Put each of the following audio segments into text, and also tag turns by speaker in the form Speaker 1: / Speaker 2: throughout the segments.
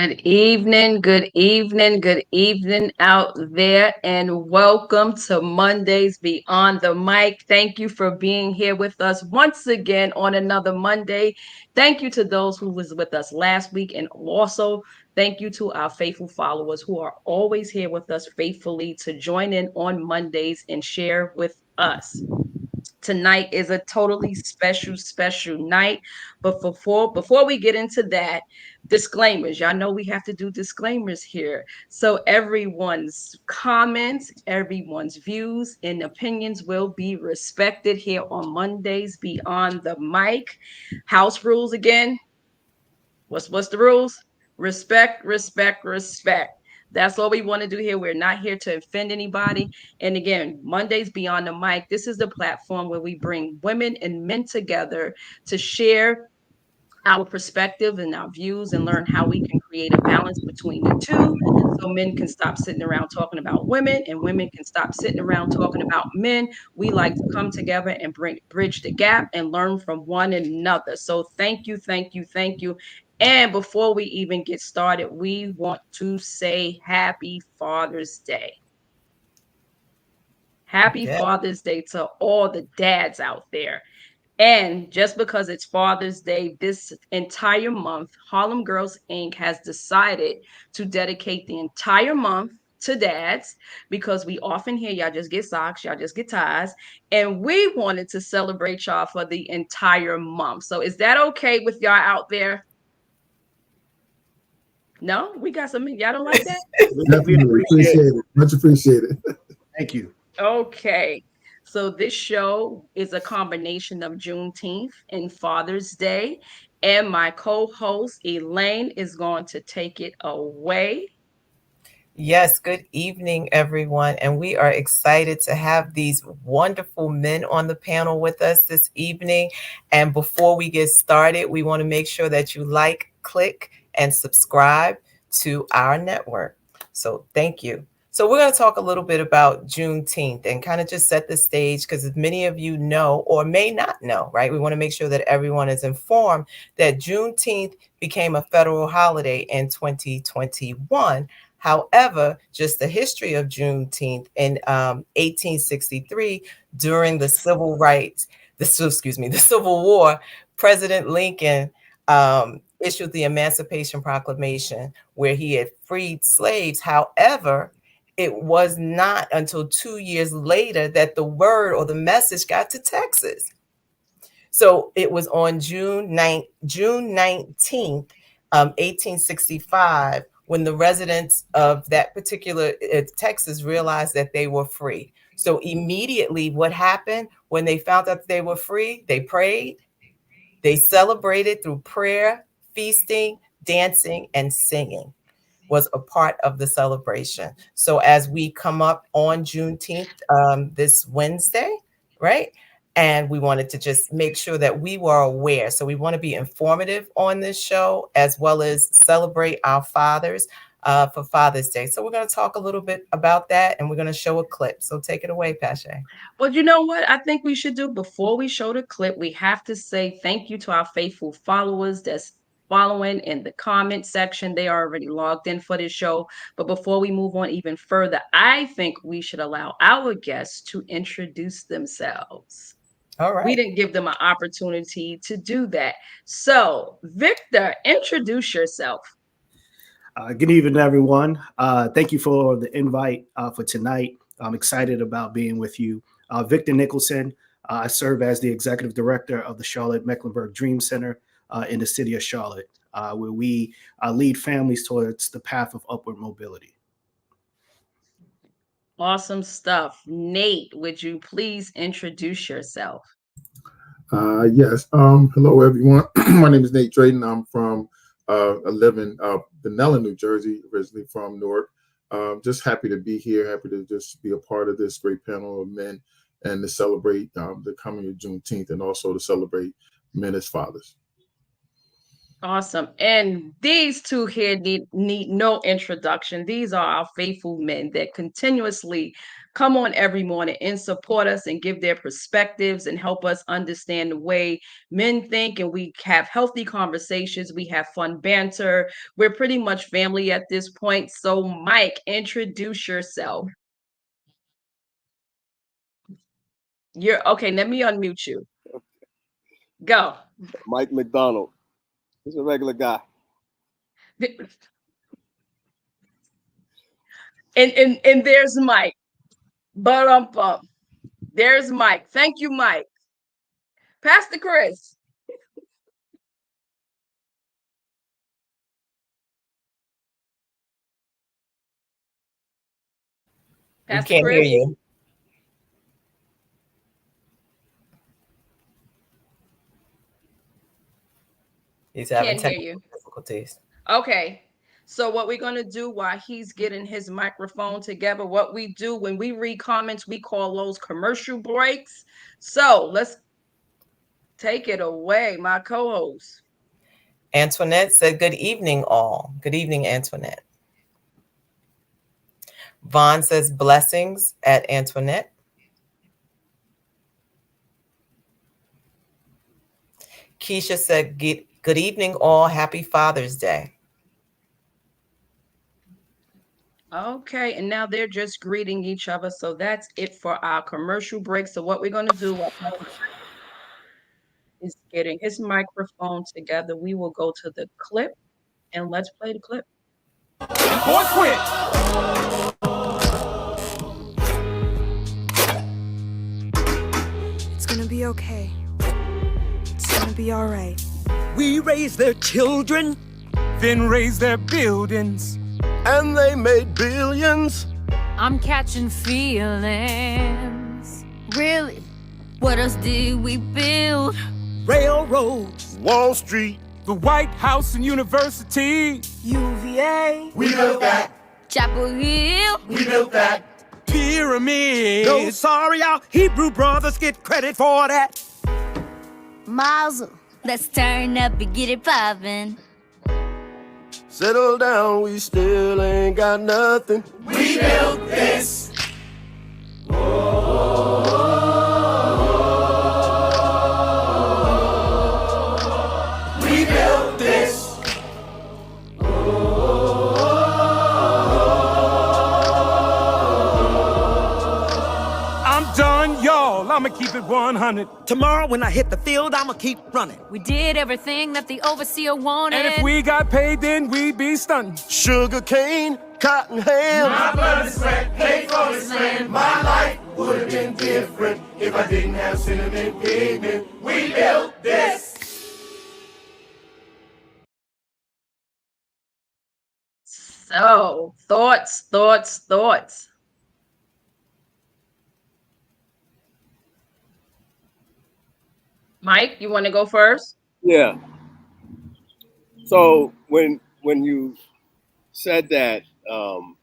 Speaker 1: Good evening out there, and welcome to Mondays Beyond the Mic. Thank you for being here with us once again on another Monday. Thank you to those who was with us last week, and also thank you to our faithful followers who are always here with us faithfully to join in on Mondays and share with us. Tonight is a totally special night. But before we get into that, disclaimers. Y'all know we have to do disclaimers here. So everyone's comments, everyone's views and opinions will be respected here on Mondays Beyond the Mic. House rules again. What's the rules? Respect. That's what we want to do here. We're not here to offend anybody. And again, Mondays Beyond the Mic, this is the platform where we bring women and men together to share our perspective and our views and learn how we can create a balance between the two, so men can stop sitting around talking about women and women can stop sitting around talking about men. We like to come together and bridge the gap and learn from one another. So thank you. And before we even get started, we want to say happy Father's Day. Happy Father's Day to all the dads out there. And just because it's Father's Day, this entire month, Harlem Girls Inc. has decided to dedicate the entire month to dads, because we often hear y'all just get socks, y'all just get ties. And we wanted to celebrate y'all for the entire month. So is that okay with y'all out there? No, we got some. Y'all don't like that?
Speaker 2: Definitely appreciate it. Much appreciated.
Speaker 3: Thank you.
Speaker 1: Okay. So this show is a combination of Juneteenth and Father's Day. And my co-host Elaine is going to take it away.
Speaker 4: Yes, good evening, everyone. And we are excited to have these wonderful men on the panel with us this evening. And before we get started, we want to make sure that you like, click, and subscribe to our network. So thank you. So we're going to talk a little bit about Juneteenth and kind of just set the stage, because as many of you know or may not know, right? We want to make sure that everyone is informed that Juneteenth became a federal holiday in 2021. However, just the history of Juneteenth in 1863, during the Civil War, President Lincoln issued the Emancipation Proclamation, where he had freed slaves. However, it was not until 2 years later that the word or the message got to Texas. So it was on June 19th, 1865, when the residents of that particular Texas realized that they were free. So immediately what happened when they found out that they were free? They prayed, they celebrated through prayer, feasting, dancing, and singing was a part of the celebration. So as we come up on Juneteenth this Wednesday, right? And we wanted to just make sure that we were aware. So we want to be informative on this show, as well as celebrate our fathers for Father's Day. So we're going to talk a little bit about that, and we're going to show a clip. So take it away, Pache.
Speaker 1: Well, you know what I think we should do before we show the clip? We have to say thank you to our faithful followers that's following in the comment section. They are already logged in for this show. But before we move on even further, I think we should allow our guests to introduce themselves.
Speaker 4: All right.
Speaker 1: We didn't give them an opportunity to do that. So, Victor, introduce yourself.
Speaker 3: Good evening, everyone. Thank you for the invite for tonight. I'm excited about being with you. Victor Nicholson. I serve as the executive director of the Charlotte Mecklenburg Dream Center in the city of Charlotte, where we lead families towards the path of upward mobility.
Speaker 1: Awesome stuff. Nate, would you please introduce yourself?
Speaker 2: Yes. Hello, everyone. My name is Nate Drayton. I'm from I live in Vanilla, New Jersey, originally from Newark. Just happy to be here. Happy to just be a part of this great panel of men and to celebrate the coming of Juneteenth, and also to celebrate men as fathers.
Speaker 1: Awesome. And these two here need no introduction. These are our faithful men that continuously come on every morning and support us and give their perspectives and help us understand the way men think. And we have healthy conversations. We have fun banter. We're pretty much family at this point. So, Mike, introduce yourself. You're okay. Let me unmute you. Go.
Speaker 5: Mike McDonald. He's a regular guy.
Speaker 1: And there's Mike. But there's Mike. Thank you, Mike. Pastor Chris.
Speaker 4: We
Speaker 1: Pastor
Speaker 4: can't hear
Speaker 1: Chris.
Speaker 4: you. He's having
Speaker 1: Can't hear
Speaker 4: technical
Speaker 1: you.
Speaker 4: difficulties.
Speaker 1: Okay. So what we're going to do while he's getting his microphone together, what we do when we read comments, we call those commercial breaks. So let's take it away, my co-host.
Speaker 4: Antoinette said, good evening, all. Good evening, Antoinette. Vaughn says, blessings at Antoinette. Keisha said, good evening, all. Happy Father's Day.
Speaker 1: Okay, and now they're just greeting each other. So that's it for our commercial break. So what we're going to do is getting his microphone together. We will go to the clip and let's play the clip.
Speaker 6: Boy, quit.
Speaker 7: It's gonna be okay. It's gonna be all right.
Speaker 6: We raised their children, then raised their buildings, and they made billions.
Speaker 8: I'm catching feelings.
Speaker 9: Really? What else did we build?
Speaker 6: Railroads, Wall Street, the White House and University,
Speaker 7: UVA.
Speaker 6: we built that.
Speaker 9: Chapel Hill.
Speaker 6: We built that. Pyramids. No, sorry, our Hebrew brothers get credit for that.
Speaker 9: Mazel. Let's turn up and get it poppin'.
Speaker 5: Settle down, we still ain't got nothing.
Speaker 6: We built this. We built this. I'm done, y'all. I'ma keep it 100.
Speaker 10: Tomorrow when I hit the field, I'ma keep running.
Speaker 8: We did everything that the overseer wanted.
Speaker 6: And if we got paid, then we'd be stunting.
Speaker 5: Sugar cane, cotton ham.
Speaker 6: My blood is sweat, paid for this land. My life would have been different if I didn't have cinnamon pigment. We built this.
Speaker 1: So, thoughts. Mike, you want to go first?
Speaker 5: Yeah. So when you said that the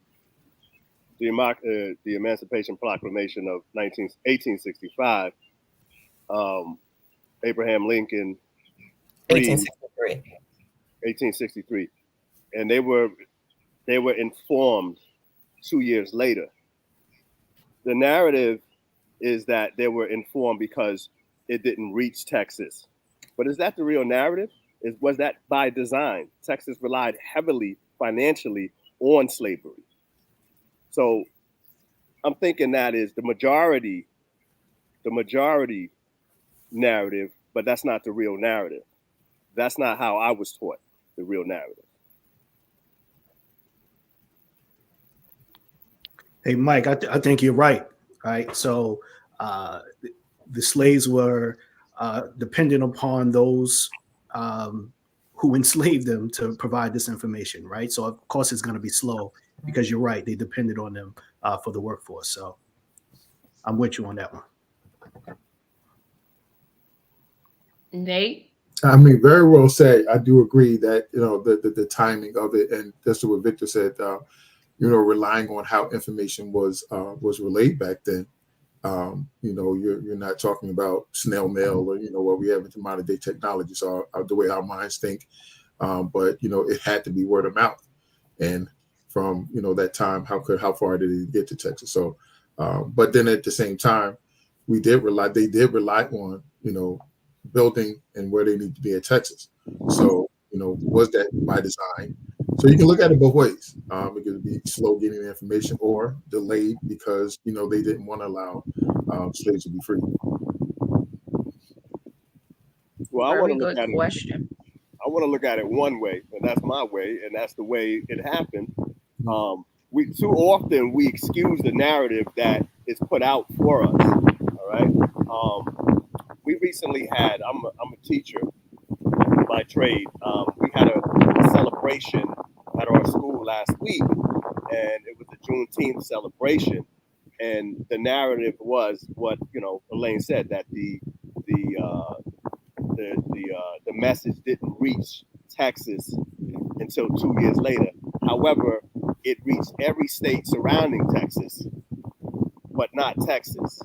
Speaker 5: Emancipation Proclamation of 1865, Abraham Lincoln,
Speaker 4: 1863.
Speaker 5: 1863, and they were informed 2 years later. The narrative is that they were informed because it didn't reach Texas. But is that the real narrative? Was that by design? Texas relied heavily financially on slavery. So I'm thinking that is the majority narrative, but that's not the real narrative. That's not how I was taught the real narrative.
Speaker 3: Hey, Mike, I think you're right. Right. So the slaves were dependent upon those who enslaved them to provide this information. Right. So, of course, it's going to be slow because you're right. They depended on them for the workforce. So I'm with you on that one.
Speaker 1: Nate?
Speaker 2: I mean, very well said. I do agree that, the timing of it, and that's what Victor said, relying on how information was relayed back then. You're not talking about snail mail or, what we have into modern day technology. So the way our minds think, But it had to be word of mouth. And from that time, how far did it get to Texas? So, but then at the same time, they did rely on building and where they need to be in Texas. So was that by design? So you can look at it both ways. It could be slow getting the information or delayed because they didn't want to allow slaves to be free.
Speaker 5: Well,
Speaker 1: Very good question.
Speaker 5: I want to look at it one way, and that's my way, and that's the way it happened. We too often we excuse the narrative that is put out for us. All right. We recently had. I'm a teacher by trade. We had a celebration at our school last week, and it was the Juneteenth celebration. And the narrative was what Elaine said, that the message didn't reach Texas until 2 years later. However, it reached every state surrounding Texas, but not Texas.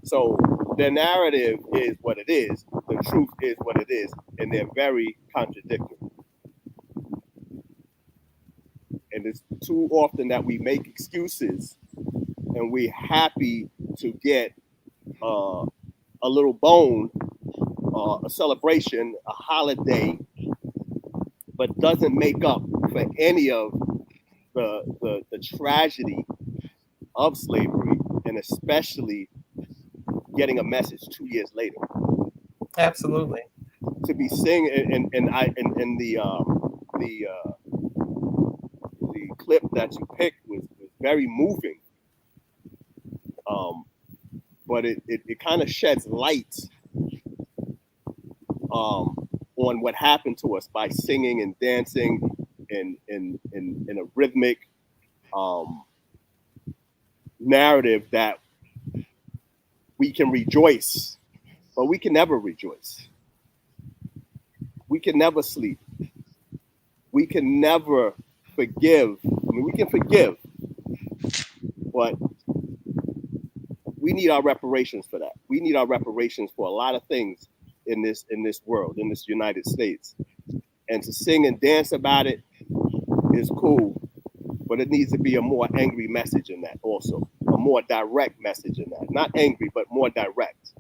Speaker 5: So the narrative is what it is. The truth is what it is, and they're very contradictory. And it's too often that we make excuses, and we're happy to get a little bone, a celebration, a holiday, but doesn't make up for any of the tragedy of slavery, and especially getting a message 2 years later.
Speaker 4: Absolutely.
Speaker 5: To be singing, and the clip that you picked was very moving. But it kind of sheds light on what happened to us by singing and dancing in a rhythmic narrative that we can rejoice, but we can never rejoice. We can never sleep. We can never forgive. I mean, we can forgive, but we need our reparations for that. We need our reparations for a lot of things in this world, in this United States. And to sing and dance about it is cool, but it needs to be a more angry message in that also, a more direct message in that. Not angry, but more direct.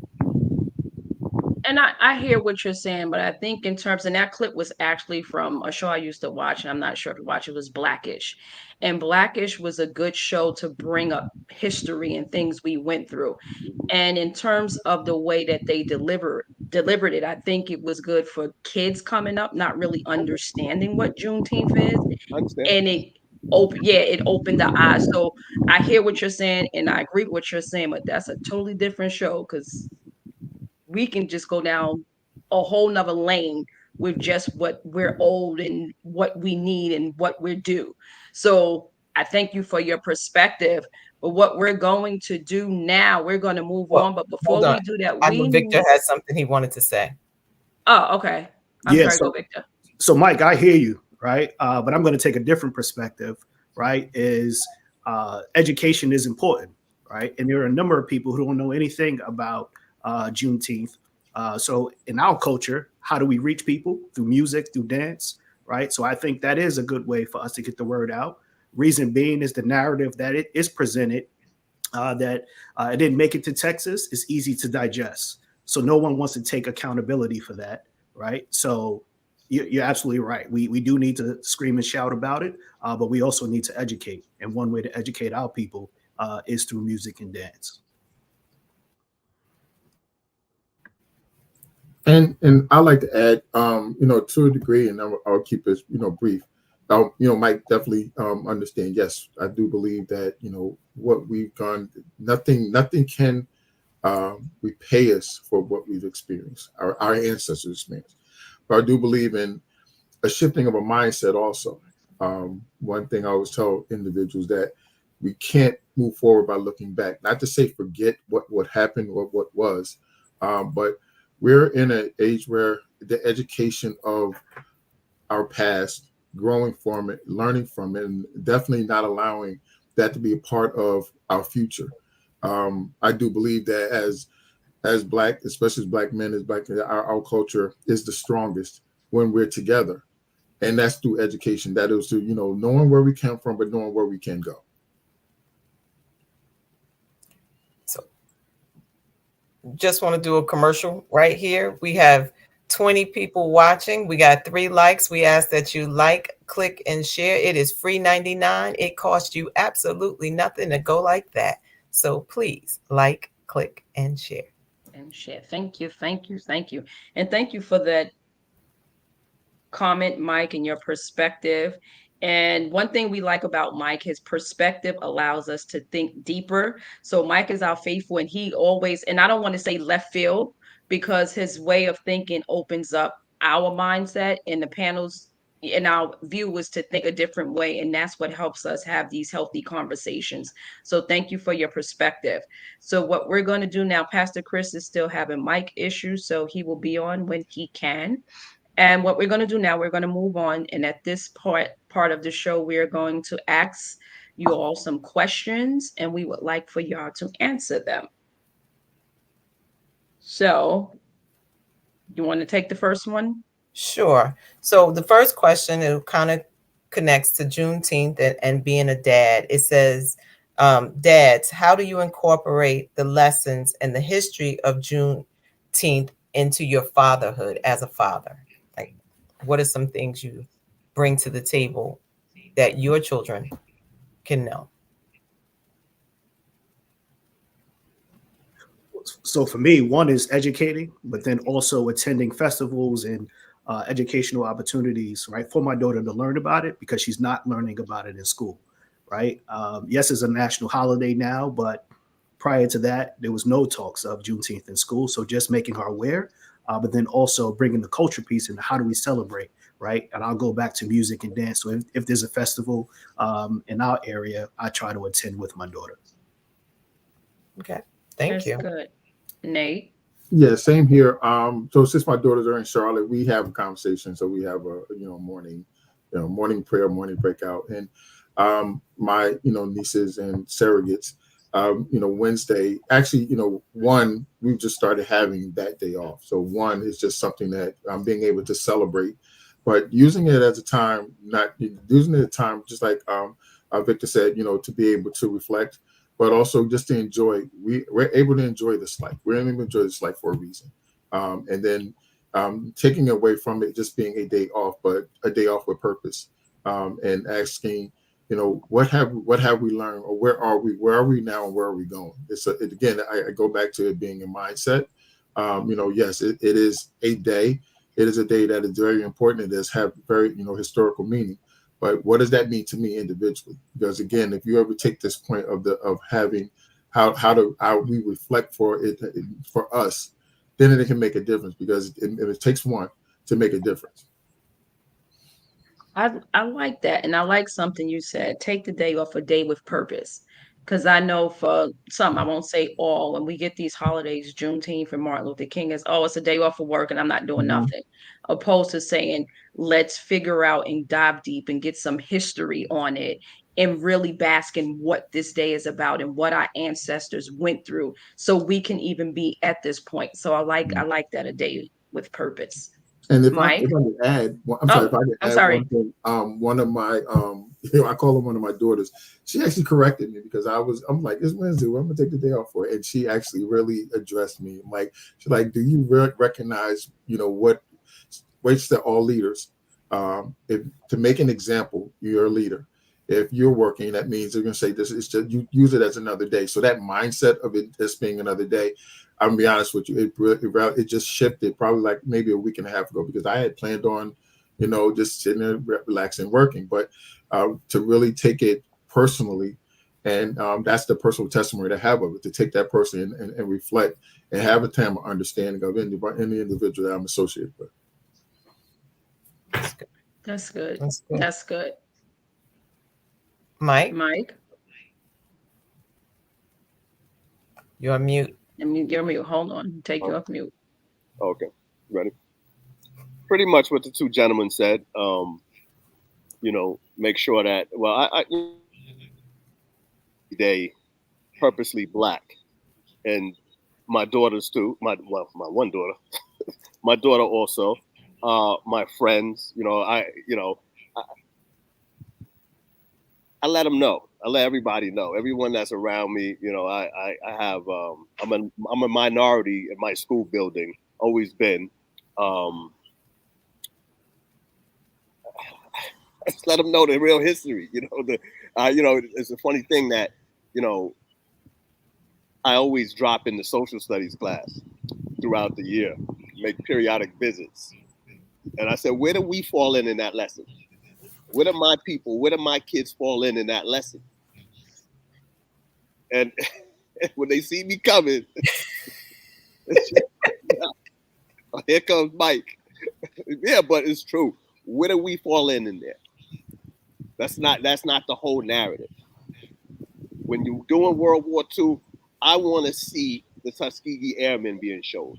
Speaker 1: And I hear what you're saying, but I think in terms, and that clip was actually from a show I used to watch, and I'm not sure if you watch it, was Blackish. And Blackish was a good show to bring up history and things we went through. And in terms of the way that they delivered it, I think it was good for kids coming up, not really understanding what Juneteenth is. And it opened the eyes. So I hear what you're saying, and I agree with what you're saying, but that's a totally different show because we can just go down a whole nother lane with just what we're old and what we need and what we're due. So I thank you for your perspective. But what we're going to do now, we're going to move on. But before we do that,
Speaker 4: I know Victor has something he wanted to say.
Speaker 1: Oh, okay. I'm sorry, go Victor.
Speaker 3: So Mike, I hear you, right? But I'm going to take a different perspective, right? Education is important, right? And there are a number of people who don't know anything about Juneteenth. So in our culture, how do we reach people? Through music, through dance, right? So I think that is a good way for us to get the word out. Reason being is the narrative that it is presented, that it didn't make it to Texas, is easy to digest. So no one wants to take accountability for that, right? So you're absolutely right. We do need to scream and shout about it, but we also need to educate. And one way to educate our people is through music and dance.
Speaker 2: And I like to add, to a degree, and I'll keep this, brief. Mike definitely understand. Yes, I do believe that what we've done, nothing can repay us for what we've experienced, our ancestors experienced. But I do believe in a shifting of a mindset also. One thing I always tell individuals that we can't move forward by looking back. Not to say forget what happened or what was, but we're in an age where the education of our past, growing from it, learning from it, and definitely not allowing that to be a part of our future. I do believe that as Black, especially as Black men, our culture is the strongest when we're together. And that's through education. That is to, knowing where we came from, but knowing where we can go.
Speaker 4: So just want to do a commercial right here. We have 20 people watching. We got 3 likes. We ask that you like, click, and share. It is free 99. It costs you absolutely nothing to go like that. So please like, click, and share.
Speaker 1: And share. Thank you. And thank you for that comment, Mike, and your perspective. And one thing we like about Mike, his perspective allows us to think deeper. So Mike is our faithful, and he always, and I don't want to say left field, because his way of thinking opens up our mindset, and the panels and our viewers to think a different way. And that's what helps us have these healthy conversations. So thank you for your perspective. So what we're going to do now, Pastor Chris is still having mic issues, so he will be on when he can. And what we're going to do now, we're going to move on. And at this part of the show, we're going to ask you all some questions, and we would like for y'all to answer them. So, you want to take the first one?
Speaker 4: Sure. So the first question, it kind of connects to Juneteenth and being a dad. It says, dads, how do you incorporate the lessons and the history of Juneteenth into your fatherhood as a father? Like, what are some things you bring to the table that your children can know?
Speaker 3: So for me, one is educating, but then also attending festivals and educational opportunities, right, for my daughter to learn about it, because she's not learning about it in school, right? Yes, it's a national holiday now, but prior to that, there was no talks of Juneteenth in school. So just making her aware, but then also bringing the culture piece into how do we celebrate, right? And I'll go back to music and dance. So if there's a festival in our area, I try to attend with my daughter.
Speaker 4: Okay, thank you.
Speaker 1: That's good. Nate?
Speaker 2: Yeah, same here. So since my daughters are in Charlotte, we have a conversation. So we have a morning prayer, morning breakout, and my nieces and surrogates. Wednesday, actually, one, we've just started having that day off. So one is just something that I'm being able to celebrate, but using it as a time, not using it as a time, just like Victor said, to be able to reflect, but also just to enjoy. We're able to enjoy this life. We're able to enjoy this life for a reason. And then taking away from it just being a day off, but a day off with purpose, and asking, what have we learned, or where are we now, and where are we going? Again, I go back to it being a mindset. Yes, it is a day. It is a day that is very important. It does have very, historical meaning. But what does that mean to me individually? Because again, if you ever take this point of having how we reflect for it for us, then it can make a difference, because it takes one to make a difference.
Speaker 1: I like that. And I like something you said, take the day off, a day with purpose. Because I know for some, I won't say all, when we get these holidays, Juneteenth and Martin Luther King, is, oh, it's a day off of work and I'm not doing nothing. Opposed to saying, let's figure out and dive deep and get some history on it, and really bask in what this day is about and what our ancestors went through, so we can even be at this point. So I like that, a day with purpose.
Speaker 2: And if
Speaker 1: Mike?
Speaker 2: I could add, one thing, one of my, I call her one of my daughters. She actually corrected me, because I'm like, it's Wednesday, I'm gonna take the day off for it. And she actually really addressed me. She's like, do you recognize, waits to all leaders, if to make an example, you're a leader. If you're working, that means they're going to say this is just, you use it as another day. So that mindset of it just being another day, I'm gonna be honest with you, it just shifted probably like maybe a week and a half ago, because I had planned on, just sitting there, relaxing, working, but to really take it personally, and that's the personal testimony to have of it, to take that person and reflect and have a time of understanding of any individual that I'm associated with.
Speaker 1: That's good.
Speaker 4: That's good.
Speaker 1: That's good.
Speaker 4: Mike,
Speaker 1: you're on mute. You're mute. Hold on. Take you off mute.
Speaker 5: Okay. Ready? Pretty much what the two gentlemen said. Make sure that, I they purposely black, and my daughters too. My one daughter, my daughter also. my friends. I let them know. I let everybody know. Everyone that's around me. I have. I'm a minority in my school building. Always been. Just let them know the real history. It's a funny thing that I always drop in the social studies class throughout the year, make periodic visits, and I said, where do we fall in that lesson? Where do my people, where do my kids fall in that lesson? And when they see me coming, here comes Mike. Yeah, but it's true. Where do we fall in there? That's not the whole narrative. When you're doing World War II, I want to see the Tuskegee Airmen being shown.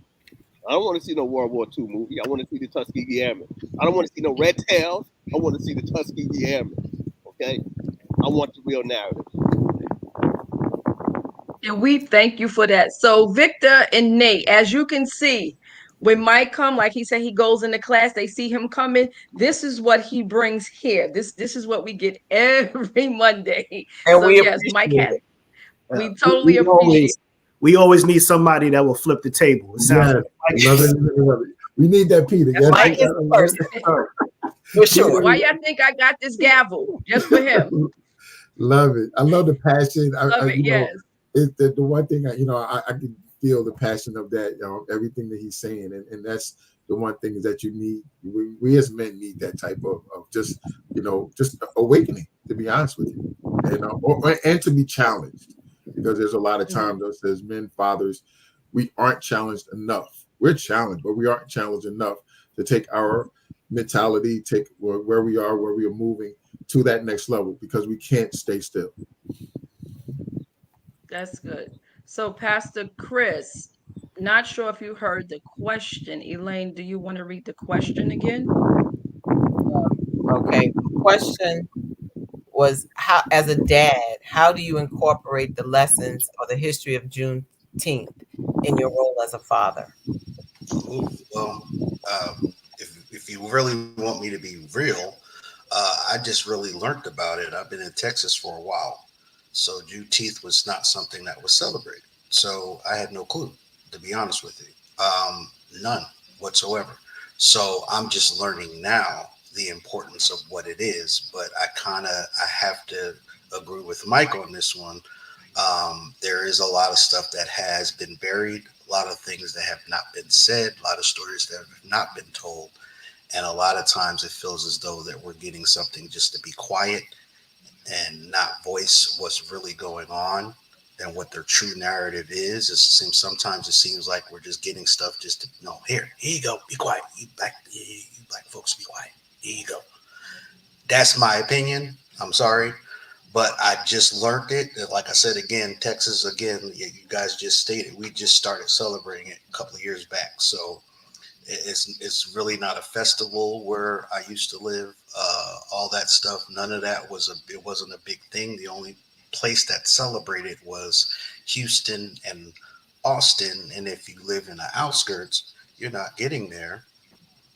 Speaker 5: I don't want to see no World War II movie. I want to see the Tuskegee Airmen. I don't want to see no Red Tails. I want to see the Tuskegee Airmen. Okay? I want the real narrative.
Speaker 1: And we thank you for that. So Victor and Nate, as you can see, when Mike come, like he said, he goes into class, they see him coming. This is what he brings here. This is what we get every Monday.
Speaker 4: And
Speaker 1: so
Speaker 4: we
Speaker 1: yes, Mike
Speaker 4: appreciate
Speaker 1: has.
Speaker 4: it.
Speaker 1: We totally appreciate it.
Speaker 3: We always need somebody that will flip the table. It sounds like
Speaker 2: love it. We need that Peter.
Speaker 1: That's
Speaker 4: Mike is the person. For sure.
Speaker 1: Why y'all think I got this gavel? Just for him.
Speaker 2: Love it. I love the passion.
Speaker 1: Yes.
Speaker 2: It's the one thing I can feel the passion of that, everything that he's saying. And that's the one thing is that you need, we as men need that type of just awakening, to be honest with you, and to be challenged, because there's a lot of times as men, fathers, we aren't challenged enough. We're challenged, but we aren't challenged enough to take our mentality, take where we are moving to that next level, because we can't stay still.
Speaker 1: That's good. So Pastor Chris, not sure if you heard the question. Elaine, do you want to read the question again?
Speaker 4: Okay. The question was, how, as a dad, how do you incorporate the lessons or the history of Juneteenth in your role as a father?
Speaker 11: Ooh, well, if you really want me to be real, I just really learned about it. I've been in Texas for a while, so Juneteenth was not something that was celebrated. So I had no clue, to be honest with you, none whatsoever. So I'm just learning now the importance of what it is. But I have to agree with Mike on this one. There is a lot of stuff that has been buried, a lot of things that have not been said, a lot of stories that have not been told. And a lot of times it feels as though that we're getting something just to be quiet and not voice what's really going on and what their true narrative is. Sometimes it seems like we're just getting stuff just to, no, here you go, be quiet. You black folks, be quiet. Here you go. That's my opinion. I'm sorry. But I just learned it. Like I said, again, Texas, again, you guys just stated, we just started celebrating it a couple of years back. So it's really not a festival where I used to live. All that stuff, none of that it wasn't a big thing. The only place that celebrated was Houston and Austin. And if you live in the outskirts, you're not getting there.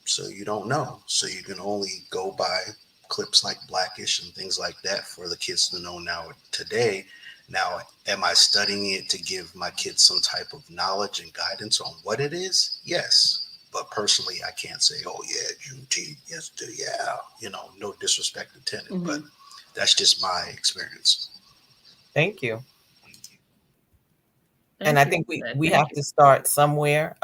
Speaker 11: So you don't know. So you can only go by clips like Blackish and things like that for the kids to know now today. Now, am I studying it to give my kids some type of knowledge and guidance on what it is? Yes. But personally, I can't say, oh, yeah, Juneteenth, yes, yeah, no disrespect intended, but that's just my experience.
Speaker 4: Thank you. And I think we have to start somewhere,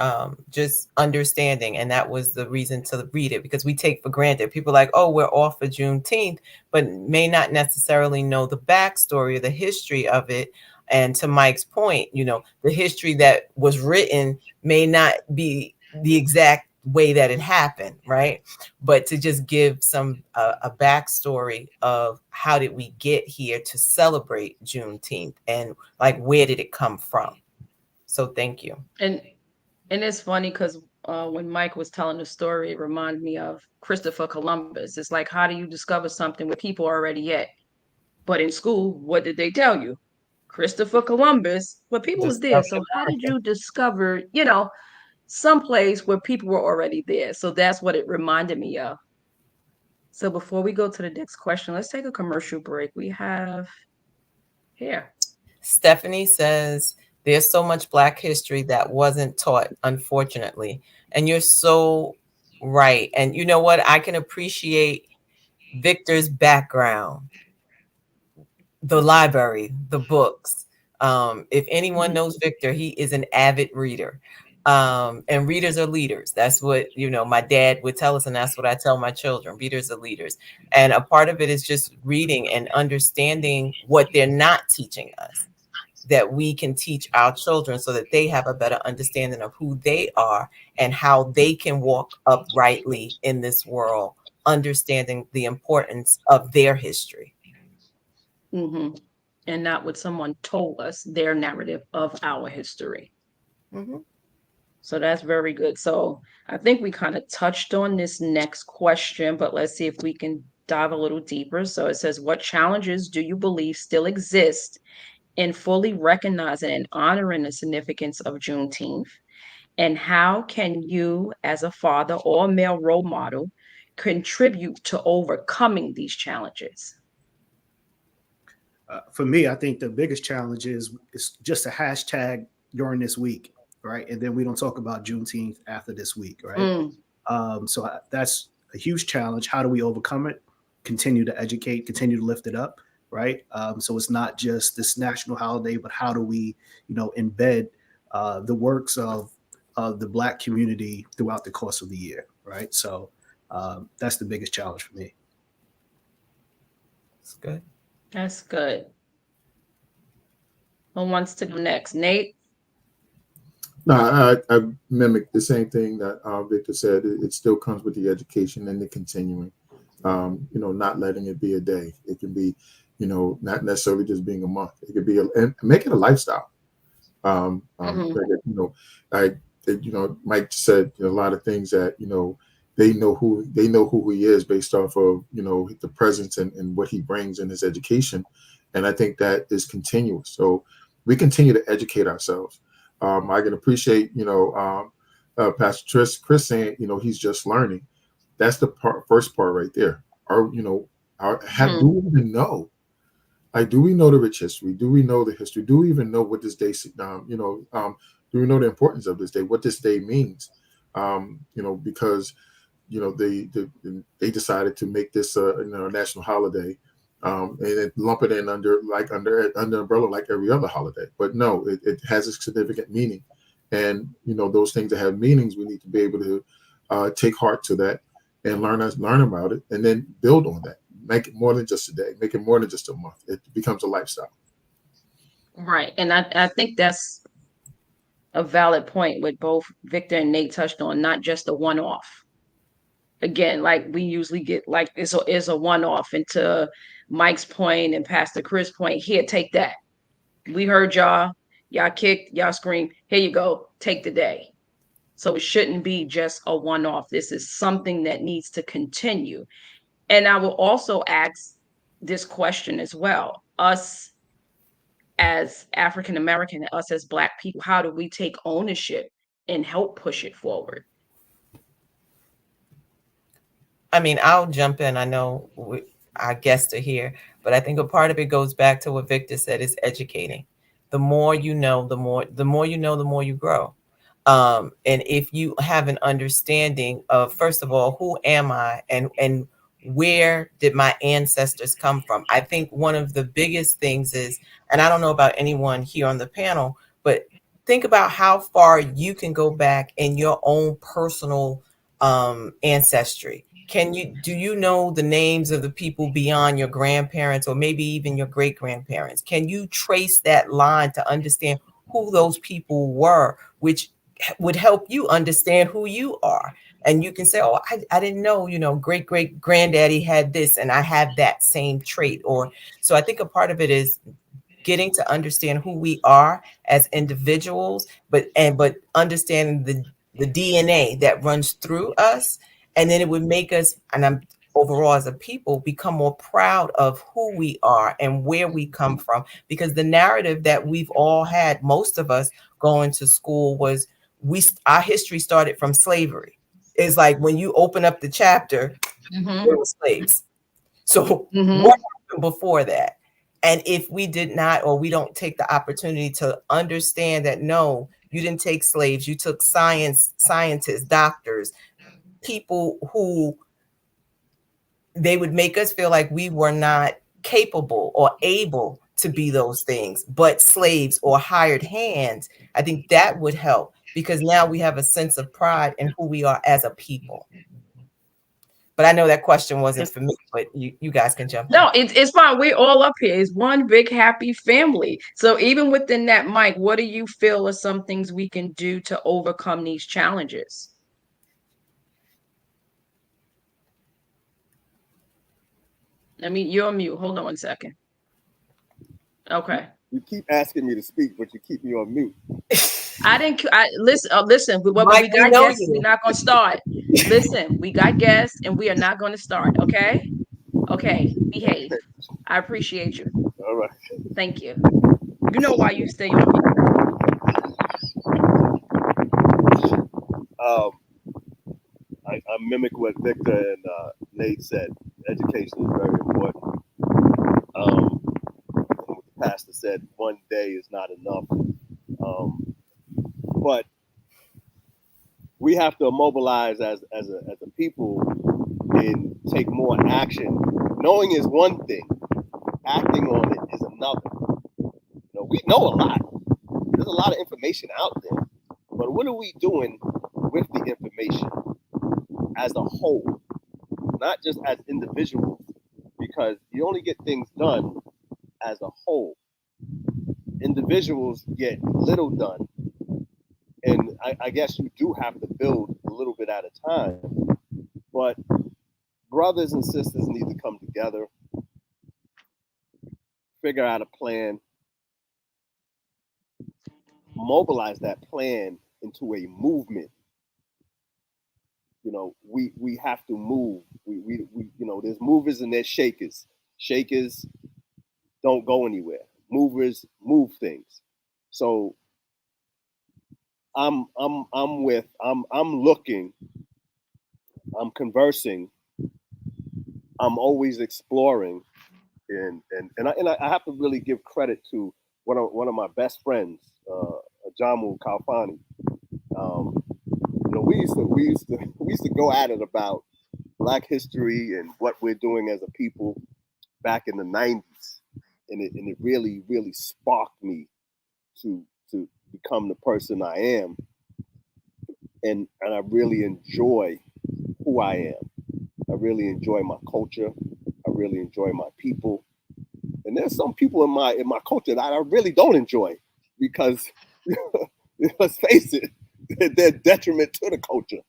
Speaker 4: just understanding. And that was the reason to read it, because we take for granted. People are like, oh, we're off for Juneteenth, but may not necessarily know the backstory or the history of it. And to Mike's point, the history that was written may not be the exact way that it happened, right? But to just give some a backstory of how did we get here to celebrate Juneteenth, and like where did it come from? So thank you.
Speaker 1: And it's funny because when Mike was telling the story, it reminded me of Christopher Columbus. It's like, how do you discover something where people are already at? But in school, what did they tell you? Christopher Columbus, but people was there. So how did you discover, someplace where people were already there. So that's what it reminded me of. So before we go to the next question, let's take a commercial break. We have here.
Speaker 4: Stephanie says there's so much Black history that wasn't taught, unfortunately. And you're so right. And you know what? I can appreciate Victor's background, the library, the books. If anyone knows Victor, he is an avid reader. And readers are leaders. That's what, my dad would tell us, and that's what I tell my children. Readers are leaders. And a part of it is just reading and understanding what they're not teaching us, that we can teach our children so that they have a better understanding of who they are and how they can walk uprightly in this world, understanding the importance of their history.
Speaker 1: Mm-hmm. And not what someone told us, their narrative of our history.
Speaker 4: Mm-hmm.
Speaker 1: So that's very good. So I think we kind of touched on this next question, but let's see if we can dive a little deeper. So it says, what challenges do you believe still exist in fully recognizing and honoring the significance of Juneteenth? And how can you, as a father or a male role model, contribute to overcoming these challenges?
Speaker 3: For me, I think the biggest challenge is just a hashtag during this week, right? And then we don't talk about Juneteenth after this week, right? So that's a huge challenge. How do we overcome it? Continue to educate, continue to lift it up, right? So it's not just this national holiday, but how do we, embed the works of the Black community throughout the course of the year, right? So that's the biggest challenge for me.
Speaker 4: That's good.
Speaker 1: That's good. Who wants to go next? Nate?
Speaker 2: No, I mimic the same thing that Victor said. It still comes with the education and the continuing. Not letting it be a day. It can be, not necessarily just being a month. It could be and make it a lifestyle. Mike said a lot of things that they know who he is based off of the presence and what he brings in his education, and I think that is continuous. So we continue to educate ourselves. I can appreciate Pastor Chris saying he's just learning. That's the first part right there. Do we even know? Like, do we know the rich history? Do we know the history? Do we even know what this day? Do we know the importance of this day? What this day means? Because they decided to make this a national holiday, and then lump it in under umbrella like every other holiday. But no, it has a significant meaning, and those things that have meanings, we need to be able to take heart to that and learn about it, and then build on that. Make it more than just a day. Make it more than just a month. It becomes a lifestyle.
Speaker 1: Right, and I think that's a valid point with both Victor and Nate touched on, not just a one-off. Again, like we usually get like it's a one-off, and to Mike's point and Pastor Chris' point, here, take that. We heard y'all kicked, y'all screamed, here you go, take the day. So it shouldn't be just a one-off. This is something that needs to continue. And I will also ask this question as well. Us as African American, us as Black people, how do we take ownership and help push it forward?
Speaker 4: I mean, I'll jump in. I know our guests are here, but I think a part of it goes back to what Victor said, is educating. The more you know, the more you grow. And if you have an understanding of, first of all, who am I and where did my ancestors come from? I think one of the biggest things is, and I don't know about anyone here on the panel, but think about how far you can go back in your own personal ancestry. Do you know the names of the people beyond your grandparents or maybe even your great grandparents? Can you trace that line to understand who those people were, which would help you understand who you are? And you can say, oh, I didn't know, great great granddaddy had this and I have that same trait. So I think a part of it is getting to understand who we are as individuals, but understanding the DNA that runs through us. And then it would make us, overall as a people, become more proud of who we are and where we come from. Because the narrative that we've all had, most of us going to school, was our history started from slavery. It's like when you open up the chapter, there were slaves. So what happened before that? And if we did not, or we don't take the opportunity to understand that, no, you didn't take slaves, you took scientists, doctors, people who they would make us feel like we were not capable or able to be those things, but slaves or hired hands. I think that would help, because now we have a sense of pride in who we are as a people. But I know that question wasn't for me, but you guys can jump in.
Speaker 1: No, it's fine. We're all up here. It's one big happy family. So even within that, Mike, what do you feel are some things we can do to overcome these challenges? You're on mute. Hold on 1 second. Okay.
Speaker 5: You keep asking me to speak, but you keep me on mute.
Speaker 1: Listen. We got guests. We're not going to start. Listen, we got guests, and we are not going to start. Okay. Okay. Behave. I appreciate you.
Speaker 5: All right.
Speaker 1: Thank you. You know why you stay on mute.
Speaker 5: I mimic what Victor and Nate said. Education is very important. What the pastor said, one day is not enough. But we have to mobilize as a people and take more action. Knowing is one thing, acting on it is another. We know a lot. There's a lot of information out there, but what are we doing with the information as a whole, not just as individuals? Because you only get things done as a whole. Individuals get little done. And I guess you do have to build a little bit at a time. But brothers and sisters need to come together, figure out a plan, mobilize that plan into a movement. We have to move. We there's movers and there's shakers. Shakers don't go anywhere. Movers move things. So I'm looking, I'm conversing, I'm always exploring, and I have to really give credit to one of my best friends, Jamu Kalfani. We used to go at it about Black history and what we're doing as a people back in the 90s, and it really sparked me to become the person I am, and I really enjoy who I am. I really enjoy my culture. I really enjoy my people, and there's some people in my culture that I really don't enjoy, because let's face it, they're detriment to the culture.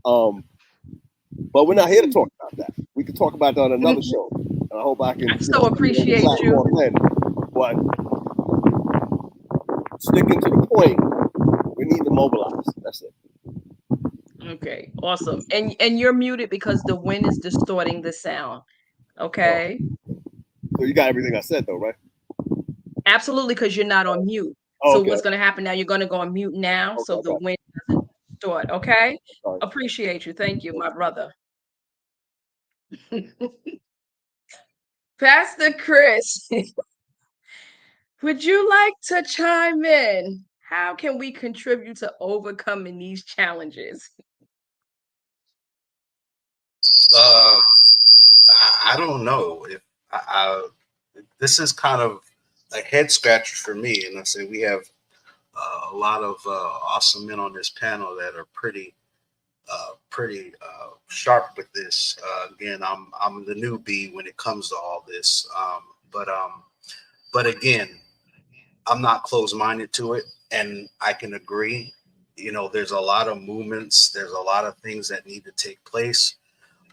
Speaker 5: But we're not here to talk about that. We can talk about that on another show. And I hope I can.
Speaker 1: I so appreciate you.
Speaker 5: But sticking to the point, we need to mobilize. That's it.
Speaker 1: Okay, awesome. And you're muted because the wind is distorting the sound. Okay.
Speaker 5: So you got everything I said, though, right?
Speaker 1: Absolutely, because you're not on mute. So what's going to happen now? You're going to go on mute now, so the wind doesn't distort. Okay. Appreciate you. Thank you, my brother. Pastor Chris, would you like to chime in? How can we contribute to overcoming these challenges?
Speaker 11: I don't know if this is kind of a head scratcher for me. And I say we have a lot of awesome men on this panel that are pretty sharp with this. Again, I'm the newbie when it comes to all this. But again, I'm not closed-minded to it, and I can agree. There's a lot of movements. There's a lot of things that need to take place.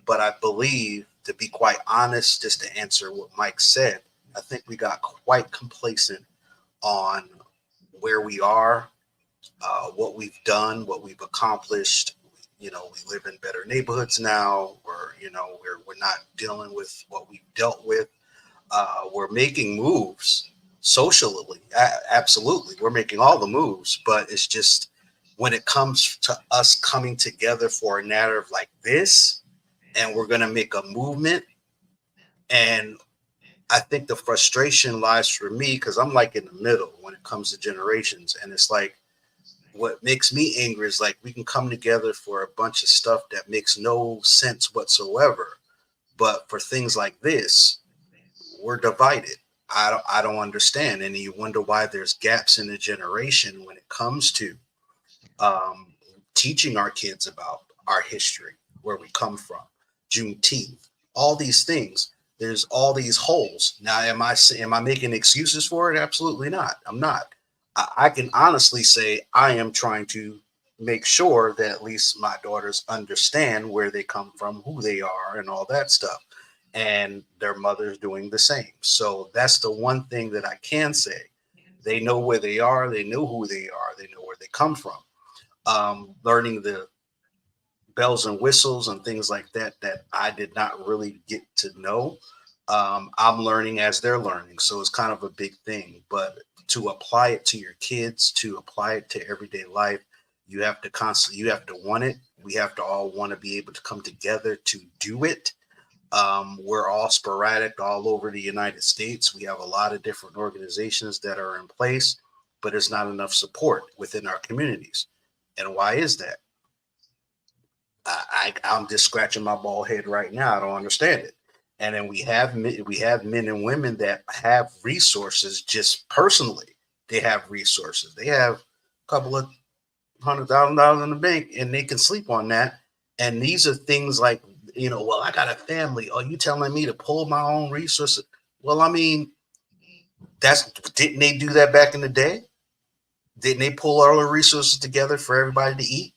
Speaker 11: But I believe, to be quite honest, just to answer what Mike said, I think we got quite complacent on where we are, what we've done, what we've accomplished. We live in better neighborhoods now. We're not dealing with what we've dealt with. We're making moves socially. Absolutely. We're making all the moves, but it's just, when it comes to us coming together for a narrative like this, and we're going to make a movement. And I think the frustration lies for me because I'm like in the middle when it comes to generations. And it's like, what makes me angry is like we can come together for a bunch of stuff that makes no sense whatsoever. But for things like this, we're divided. I don't understand. And you wonder why there's gaps in the generation when it comes to teaching our kids about our history, where we come from, Juneteenth, all these things. There's all these holes. Now, am I making excuses for it? Absolutely not. I'm not. I can honestly say I am trying to make sure that at least my daughters understand where they come from, who they are, and all that stuff. And their mother's doing the same. So that's the one thing that I can say. They know where they are. They know who they are. They know where they come from. Learning the bells and whistles and things like that I did not really get to know. I'm learning as they're learning. So it's kind of a big thing. But to apply it to your kids, to apply it to everyday life, you have to want it. We have to all want to be able to come together to do it. We're all sporadic all over the United States. We have a lot of different organizations that are in place, but there's not enough support within our communities. And why is that? I'm just scratching my bald head right now. I don't understand it. And then we have men and women that have resources just personally. They have resources. They have a couple of $100,000 in the bank and they can sleep on that. And these are things like, well, I got a family. Are you telling me to pull my own resources? Well, I mean, didn't they do that back in the day? Didn't they pull all the resources together for everybody to eat,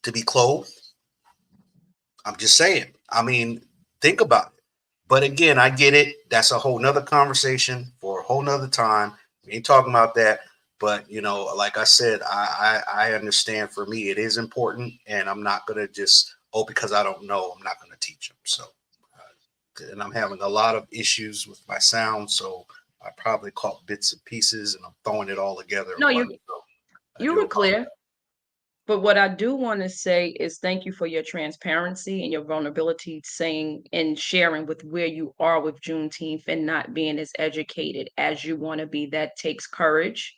Speaker 11: to be clothed? I'm just saying. I mean, think about it. But again, I get it. That's a whole nother conversation for a whole nother time. We ain't talking about that. But, like I said, I understand for me, it is important. And I'm not going to just, because I don't know, I'm not going to teach them. So, and I'm having a lot of issues with my sound. So I probably caught bits and pieces and I'm throwing it all together.
Speaker 1: No, you were clear. But what I do want to say is thank you for your transparency and your vulnerability, saying and sharing with where you are with Juneteenth and not being as educated as you want to be. That takes courage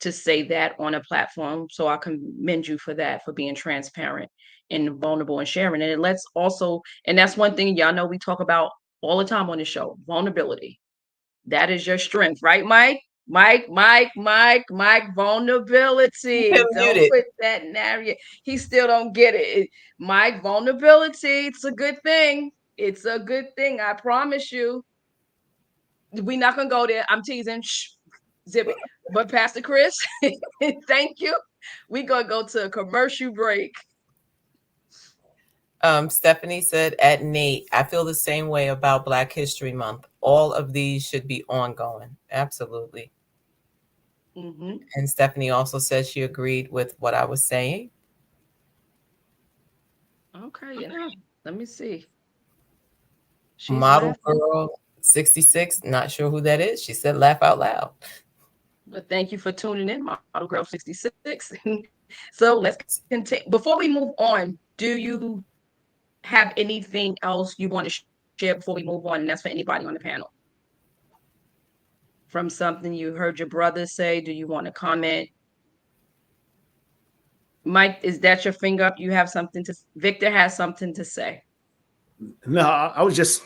Speaker 1: to say that on a platform. So I commend you for that, for being transparent and vulnerable and sharing. And and that's one thing y'all know we talk about all the time on the show, vulnerability. That is your strength, right, Mike? Mike, vulnerability. Don't put that narrative. He still don't get it. Mike, vulnerability. It's a good thing. It's a good thing. I promise you. We're not gonna go there. I'm teasing. Shh, zip it. But Pastor Chris, thank you. We're gonna go to a commercial break.
Speaker 4: Stephanie said at Nate, I feel the same way about Black History Month. All of these should be ongoing. Absolutely.
Speaker 1: Mm-hmm.
Speaker 4: And Stephanie also said she agreed with what I was saying.
Speaker 1: Okay, let me see.
Speaker 4: Model Girl 66, not sure who that is. She said laugh out loud.
Speaker 1: But thank you for tuning in, Model Girl 66. So let's continue. Before we move on, do you have anything else you want to share before we move on? And that's for anybody on the panel. From something you heard your brother say, do you want to comment? Mike, is that your finger up? You have something to, Victor has something to say.
Speaker 3: No, I was just,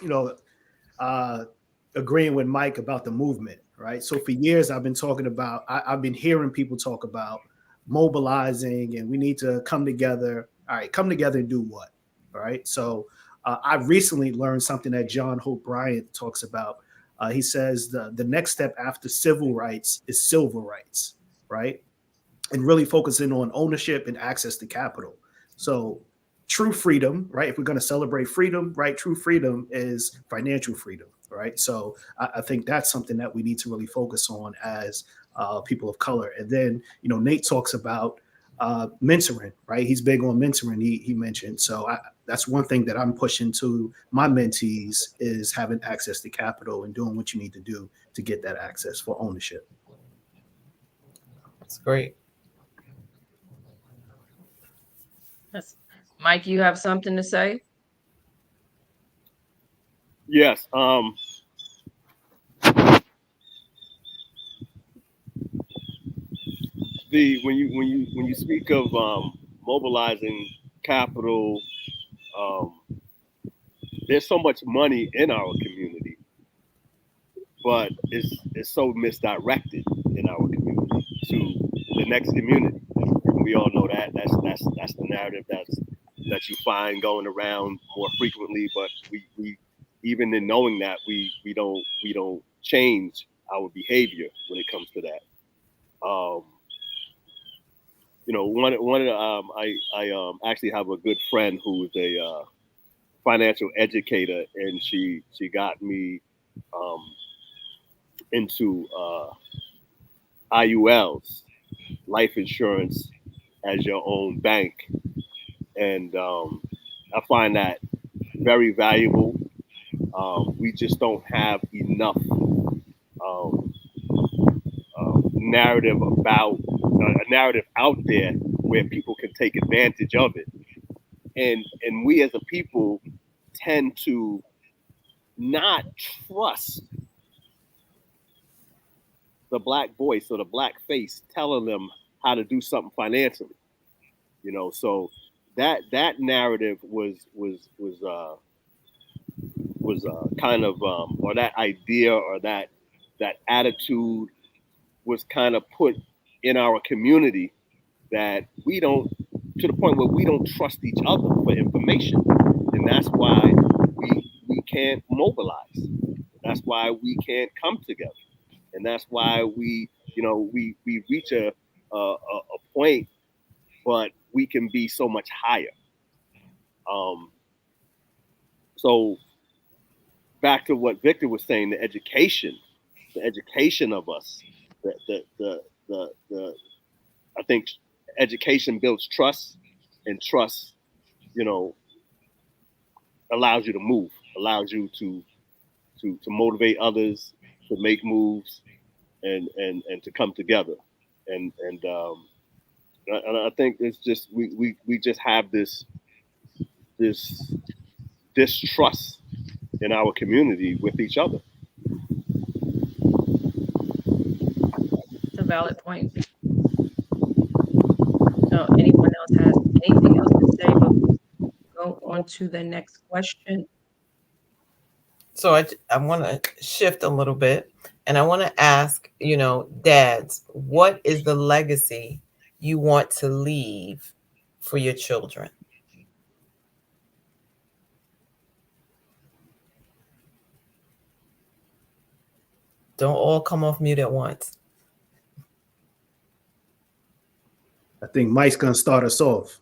Speaker 3: agreeing with Mike about the movement, right? So for years, I've been talking about, I've been hearing people talk about mobilizing and we need to come together. All right, come together and do what? All right. So I recently learned something that John Hope Bryant talks about. He says the next step after civil rights is civil rights, right? And really focusing on ownership and access to capital. So true freedom, right? If we're going to celebrate freedom, right? True freedom is financial freedom, right? So I think that's something that we need to really focus on as people of color. And then, Nate talks about mentoring, right? He's big on mentoring, he mentioned. So that's one thing that I'm pushing to my mentees is having access to capital and doing what you need to do to get that access for ownership.
Speaker 4: That's great.
Speaker 1: Mike, you have something to say?
Speaker 5: Yes. When you speak of mobilizing capital, um, there's so much money in our community, but it's so misdirected in our community to the next community. And we all know that that's the narrative that you find going around more frequently. But we even in knowing that we don't change our behavior when it comes to that. One of the, I actually have a good friend who's a financial educator, and she got me um, into IULs, life insurance as your own bank, and I find that very valuable. We just don't have enough um, narrative about a narrative out there where people can take advantage of it, and we as a people tend to not trust the black voice or the black face telling them how to do something financially. So that narrative was kind of or that idea or that attitude was kind of put in our community, that we don't, to the point where we don't trust each other for information, and that's why we can't mobilize. That's why we can't come together, and that's why we reach a point, but we can be so much higher. So back to what Victor was saying, the education of us, the I think education builds trust, and trust, you know, allows you to move, allows you to motivate others to make moves, and to come together, and I think it's just we just have this distrust in our community with each other.
Speaker 1: It's a valid point. So anyone else has anything else to say? But go on to the next question.
Speaker 4: So I want to shift a little bit, and I want to ask, dads, what is the legacy you want to leave for your children? Don't all come off mute at once.
Speaker 3: I think Mike's going to start us off.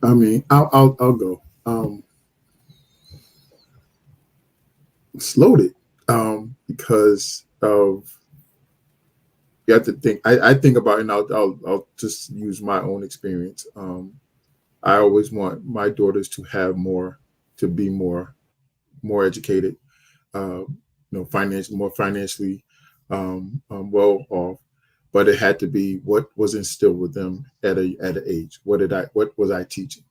Speaker 2: I mean, I'll go. It's loaded because of, you have to think. I think about it, and I'll just use my own experience. I always want my daughters to have more, to be more educated, more financially well off. But it had to be what was instilled with them at an age. What was I teaching?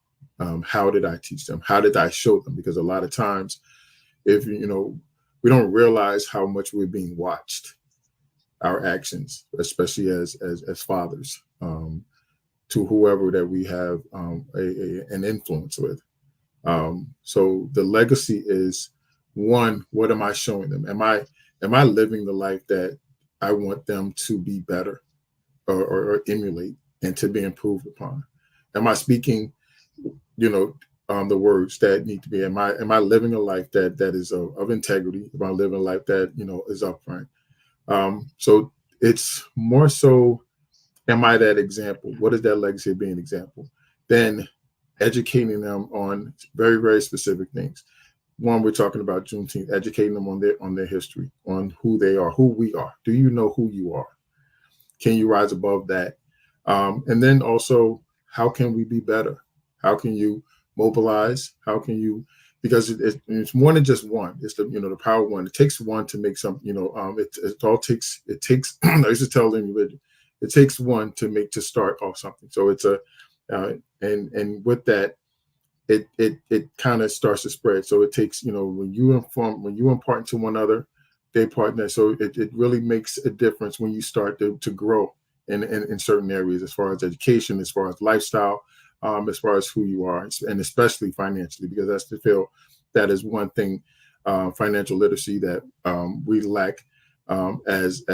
Speaker 2: How did I teach them? How did I show them? Because a lot of times, if we don't realize how much we're being watched, our actions, especially as fathers, to whoever that we have an influence with. So the legacy is, one, what am I showing them? Am I living the life that I want them to be better or emulate and to be improved upon? Am I speaking, the words that need to be? Am I living a life that is of integrity? Am I living a life that is upfront? So it's more so, am I that example? What is that legacy of being an example? Then educating them on very, very specific things. One, we're talking about Juneteenth, educating them on their history, on who they are, who we are. Do you know who you are? Can you rise above that? And then also, how can we be better? How can you mobilize? How can you because it's more than just one. It's the power of one. It takes one to make something. It takes. I used to tell them it takes one to start off something. So it's and with that, it kind of starts to spread. So it takes, when you impart to one other, they partner. So it really makes a difference when you start to grow in certain areas, as far as education, as far as lifestyle, as far as who you are, and especially financially, because that's the feel that is one thing, financial literacy that we lack as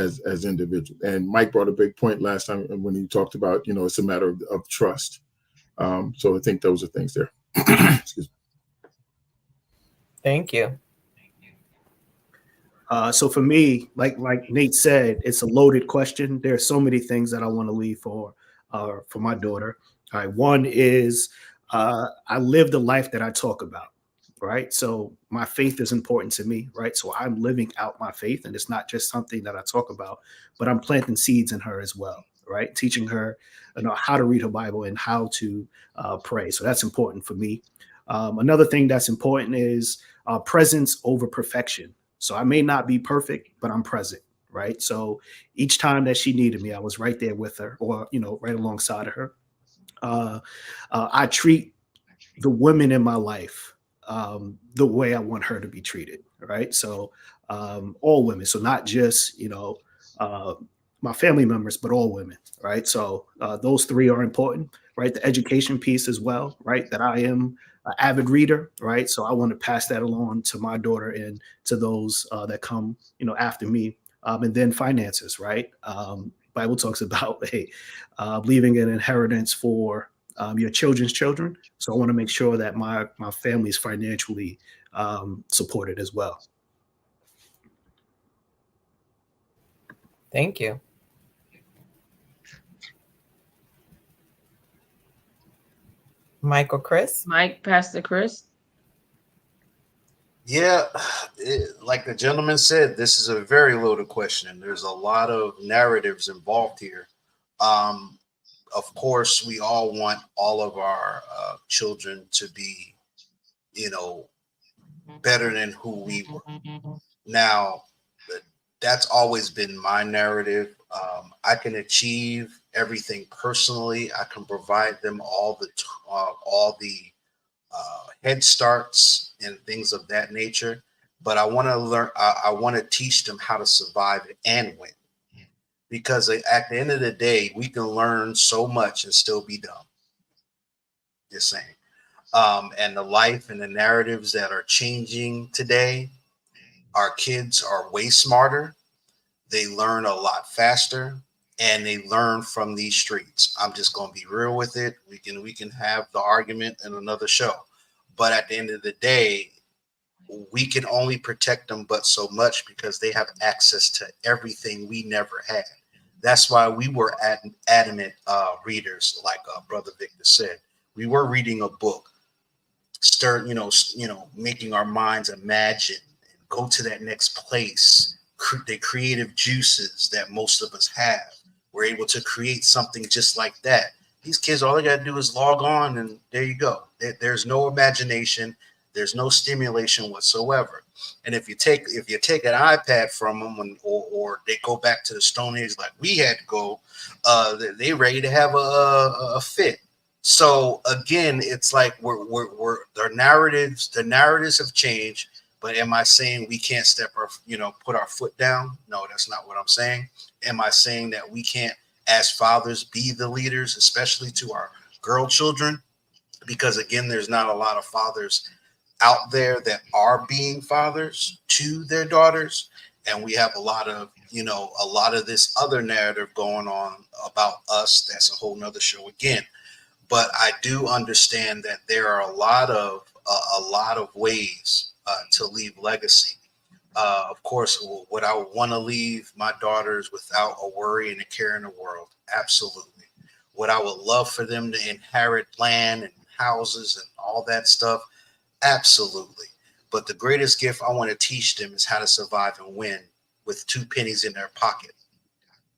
Speaker 2: individuals. And Mike brought a big point last time when he talked about, it's a matter of trust. So I think those are things there. Excuse me.
Speaker 4: Thank you.
Speaker 3: So for me, like Nate said, it's a loaded question. There are so many things that I want to leave for my daughter. All right, one is I live the life that I talk about. Right, so my faith is important to me. Right, so I'm living out my faith, and it's not just something that I talk about, but I'm planting seeds in her as well. Right, teaching her how to read her Bible and how to pray. So that's important for me. Another thing that's important is presence over perfection. So I may not be perfect, but I'm present, right? So each time that she needed me, I was right there with her, or, right alongside of her. I treat the women in my life the way I want her to be treated, right? So all women, so not just, my family members, but all women, right? So those three are important, right? The education piece as well, right? That I am an avid reader, right? So I want to pass that along to my daughter and to those that come, after me. And then finances, right? Bible talks about leaving an inheritance for your children's children. So I want to make sure that my family is financially supported as well.
Speaker 4: Thank you.
Speaker 1: Pastor Chris.
Speaker 11: Yeah, like the gentleman said, this is a very loaded question, and there's a lot of narratives involved here. Of course, we all want all of our children to be, better than who we were. Now, that's always been my narrative. I can achieve everything personally. I can provide them all the head starts and things of that nature. But I want to learn. I want to teach them how to survive and win, because at the end of the day, we can learn so much and still be dumb. Just saying. And the life and the narratives that are changing today, our kids are way smarter. They learn a lot faster, and they learn from these streets. I'm just going to be real with it. We can have the argument in another show, but at the end of the day, we can only protect them but so much, because they have access to everything we never had. That's why we were adamant readers, like Brother Victor said. We were reading a book, making our minds imagine and go to that next place. The creative juices that most of us have, we're able to create something just like that. These kids, all they got to do is log on, and there you go. There's no imagination. There's no stimulation whatsoever. And if you take an iPad from them, or they go back to the Stone Age like we had to go, they ready to have a fit. So again, it's like we're the narratives have changed. But am I saying we can't put our foot down? No, that's not what I'm saying. Am I saying that we can't, as fathers, be the leaders, especially to our girl children? Because again, there's not a lot of fathers out there that are being fathers to their daughters. And we have a lot of this other narrative going on about us. That's a whole nother show again. But I do understand that there are a lot of ways to leave legacy. Of course, would I want to leave my daughters without a worry and a care in the world? Absolutely. Would I would love for them to inherit land and houses and all that stuff? Absolutely. But the greatest gift I want to teach them is how to survive and win with 2 pennies in their pocket.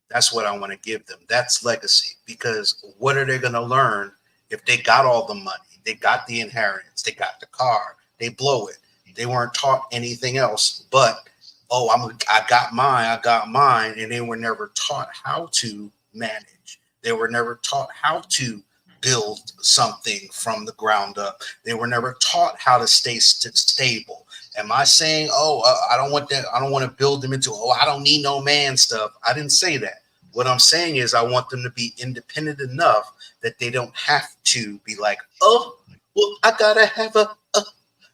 Speaker 11: That's what I want to give them. That's legacy. Because what are they going to learn if they got all the money? They got the inheritance. They got the car. They blow it. They weren't taught anything else but, oh, I got mine, and they were never taught how to manage. They were never taught how to build something from the ground up. They were never taught how to stay stable. Am I saying, oh, I don't want that? I don't want to build them into, oh, I don't need no man stuff. I didn't say that. What I'm saying is I want them to be independent enough that they don't have to be like, oh, well, I gotta have a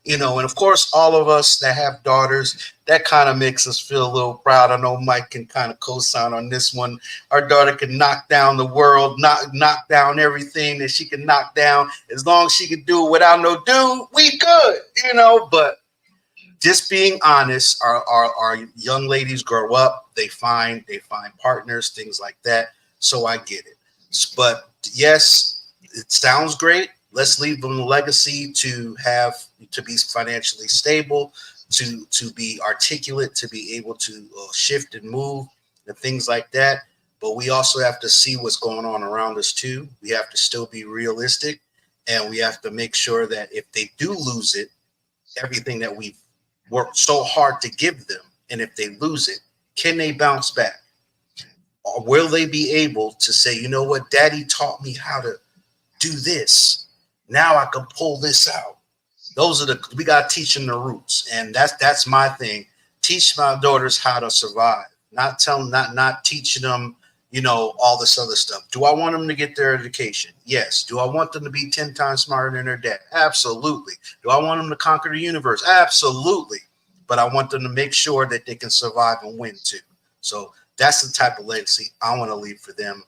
Speaker 11: and of course, all of us that have daughters, that kind of makes us feel a little proud. I know Mike can kind of co-sign on this one. Our daughter can knock down the world, knock down everything that she can knock down. As long as she can do it without no dude, we good, but just being honest, our young ladies grow up, they find partners, things like that. So I get it. But yes, it sounds great. Let's leave them a legacy to be financially stable, to be articulate, to be able to shift and move and things like that. But we also have to see what's going on around us too. We have to still be realistic, and we have to make sure that if they do lose it, everything that we've worked so hard to give them, and if they lose it, can they bounce back? Or will they be able to say, you know what, Daddy taught me how to do this. Now I can pull this out. We got to teach them the roots. And that's my thing. Teach my daughters how to survive. Not teaching them, all this other stuff. Do I want them to get their education? Yes. Do I want them to be 10 times smarter than their dad? Absolutely. Do I want them to conquer the universe? Absolutely. But I want them to make sure that they can survive and win too. So that's the type of legacy I want to leave for them.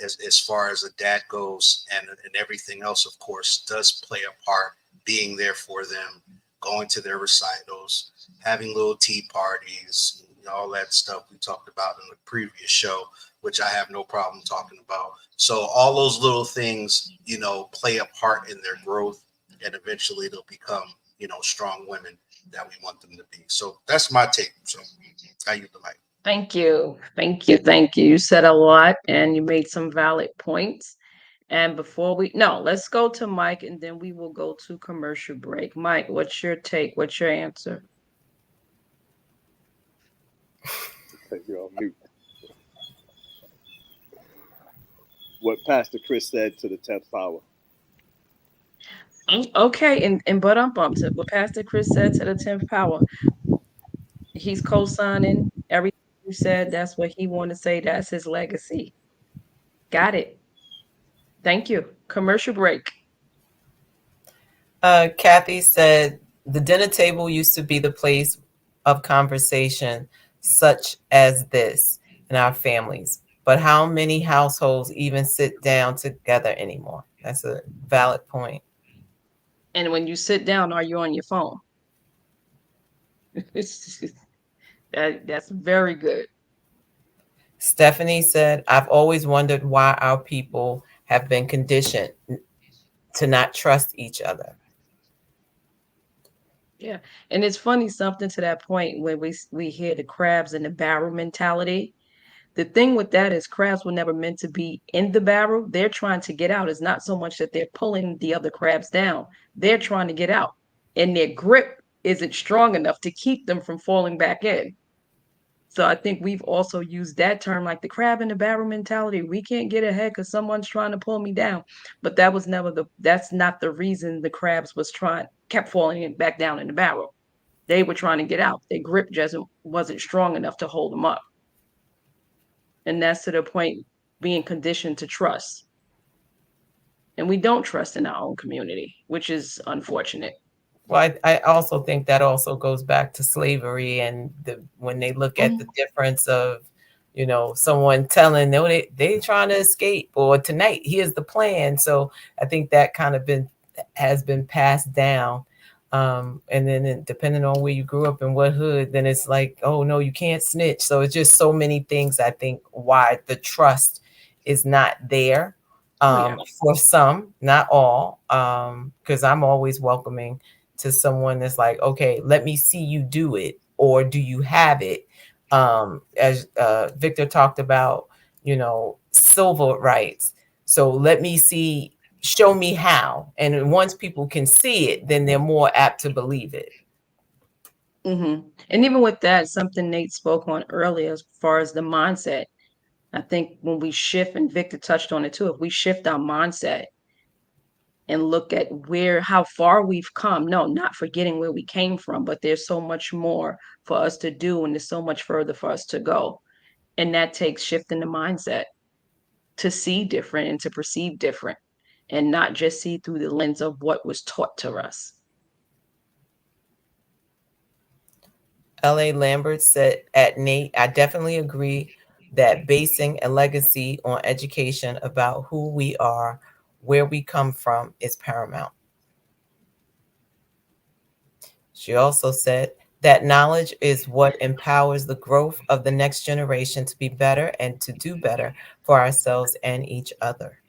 Speaker 11: As far as a dad goes, and everything else, of course, does play a part, being there for them, going to their recitals, having little tea parties, all that stuff we talked about in the previous show, which I have no problem talking about. So all those little things, play a part in their growth, and eventually they'll become, strong women that we want them to be. So that's my take. So I use the mic.
Speaker 1: Thank you. Thank you. Thank you. You said a lot and you made some valid points. And let's go to Mike, and then we will go to commercial break. Mike, what's your take? What's your answer?
Speaker 5: You're on mute. What Pastor Chris said to the 10th power.
Speaker 1: Okay, and but I'm bumped. What Pastor Chris said to the 10th power. He's co-signing everything you said. That's what he wanted to say. That's his legacy. Got it. Thank you. Commercial break.
Speaker 4: Kathy said the dinner table used to be the place of conversation such as this in our families. But how many households even sit down together anymore? That's a valid point.
Speaker 1: And when you sit down, are you on your phone? That's very good.
Speaker 4: Stephanie said, I've always wondered why our people have been conditioned to not trust each other.
Speaker 1: Yeah. And it's funny, something to that point when we hear the crabs in the barrel mentality. The thing with that is crabs were never meant to be in the barrel. They're trying to get out. It's not so much that they're pulling the other crabs down. They're trying to get out. And their grip isn't strong enough to keep them from falling back in. So I think we've also used that term, like the crab in the barrel mentality. We can't get ahead because someone's trying to pull me down. But that's not the reason the crabs kept falling back down in the barrel. They were trying to get out. Their grip just wasn't strong enough to hold them up. And that's to the point, being conditioned to trust. And we don't trust in our own community, which is unfortunate.
Speaker 4: Well, I also think that also goes back to slavery, and when they look at the difference of, someone telling they trying to escape, or tonight here's the plan. So I think that kind of has been passed down. And then depending on where you grew up and what hood, then it's like, oh no, you can't snitch. So it's just so many things, I think, why the trust is not there. For some, not all, because I'm always welcoming to someone that's like, okay, let me see you do it, or do you have it? As Victor talked about, civil rights. So let me see show me how. And once people can see it, then they're more apt to believe it.
Speaker 1: Mm-hmm. And even with that, something Nate spoke on earlier, as far as the mindset, I think when we shift, and Victor touched on it too, if we shift our mindset and look at how far we've come, no, not forgetting where we came from, but there's so much more for us to do, and there's so much further for us to go. And that takes shifting the mindset to see different and to perceive different, and not just see through the lens of what was taught to us.
Speaker 4: L.A. Lambert said at Nate, I definitely agree that basing a legacy on education about who we are, where we come from, is paramount. She also said that knowledge is what empowers the growth of the next generation to be better and to do better for ourselves and each other.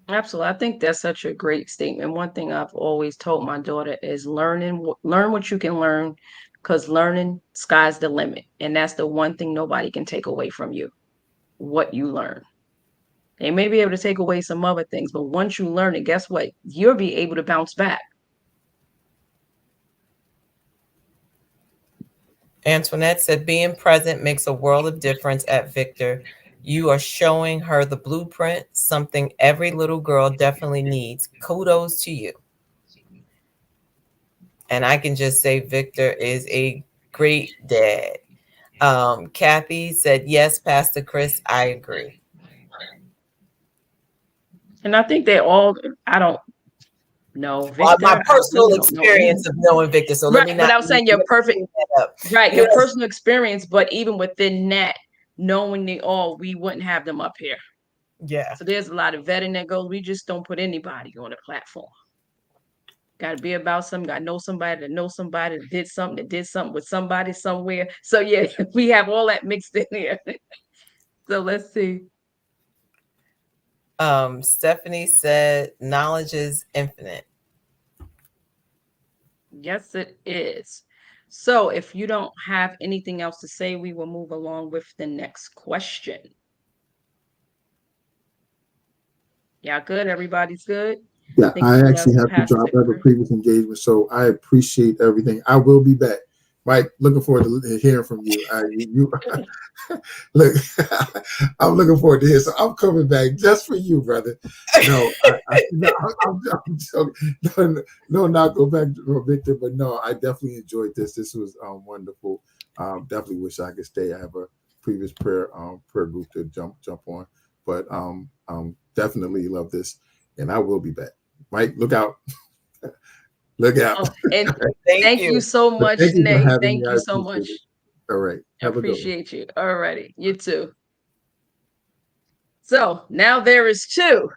Speaker 1: Absolutely. I think that's such a great statement. One thing I've always told my daughter is learn what you can learn, because learning, sky's the limit. And that's the one thing nobody can take away from you, what you learn. They may be able to take away some other things, but once you learn it, guess what? You'll be able to bounce back.
Speaker 4: Antoinette said, being present makes a world of difference at Victor. You are showing her the blueprint, something every little girl definitely needs. Kudos to you. And I can just say Victor is a great dad. Kathy said, yes, Pastor Chris, I agree.
Speaker 1: And I think they all, I don't know Victor.
Speaker 4: Well, my personal experience of knowing Victor. So let me not.
Speaker 1: But I was saying your perfect, right?
Speaker 4: Yes.
Speaker 1: Your personal experience, but even within that, knowing they all, we wouldn't have them up here.
Speaker 4: Yeah.
Speaker 1: So there's a lot of vetting that goes. We just don't put anybody on a platform. Got to be about something. Got to know somebody that knows somebody that did something with somebody somewhere. So yeah, we have all that mixed in here. So let's see.
Speaker 4: Stephanie said, knowledge is infinite.
Speaker 1: Yes, it is. So if you don't have anything else to say, we will move along with the next question. Yeah, good. Everybody's good.
Speaker 2: Yeah, I actually have to drop. I have a previous engagement, so I appreciate everything. I will be back. Mike, looking forward to hearing from you. Look, I'm looking forward to hear. So I'm coming back just for you, brother. No, I'm joking. No, not go back to Victor, but no, I definitely enjoyed this. This was wonderful. Definitely wish I could stay. I have a previous prayer group to jump on, but definitely love this, and I will be back. Mike, look out. Look out.
Speaker 1: Oh, and thank you so much, Nate. Thank you so much.
Speaker 2: All right.
Speaker 1: I appreciate you. All righty. You too. So now there is two.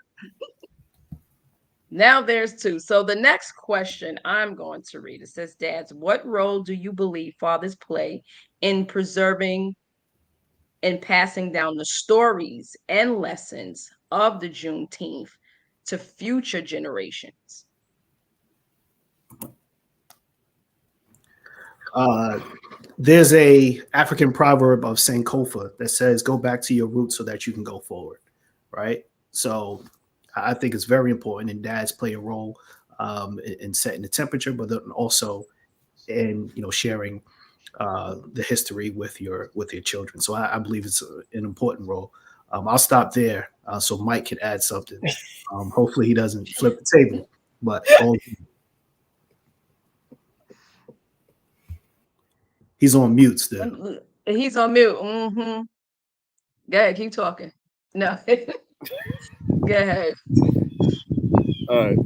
Speaker 1: Now there's two. So the next question I'm going to read, it says, Dads, what role do you believe fathers play in preserving and passing down the stories and lessons of the Juneteenth to future generations?
Speaker 3: There's a African proverb of Sankofa that says, go back to your roots so that you can go forward, right? So I think it's very important, and dads play a role in setting the temperature, but then also in sharing the history with your children. So I believe it's an important role. I'll stop there so Mike can add something. Hopefully he doesn't flip the table, but he's on mute still.
Speaker 1: He's on mute. Mm-hmm. Go ahead, keep talking. No. Go ahead.
Speaker 5: All right.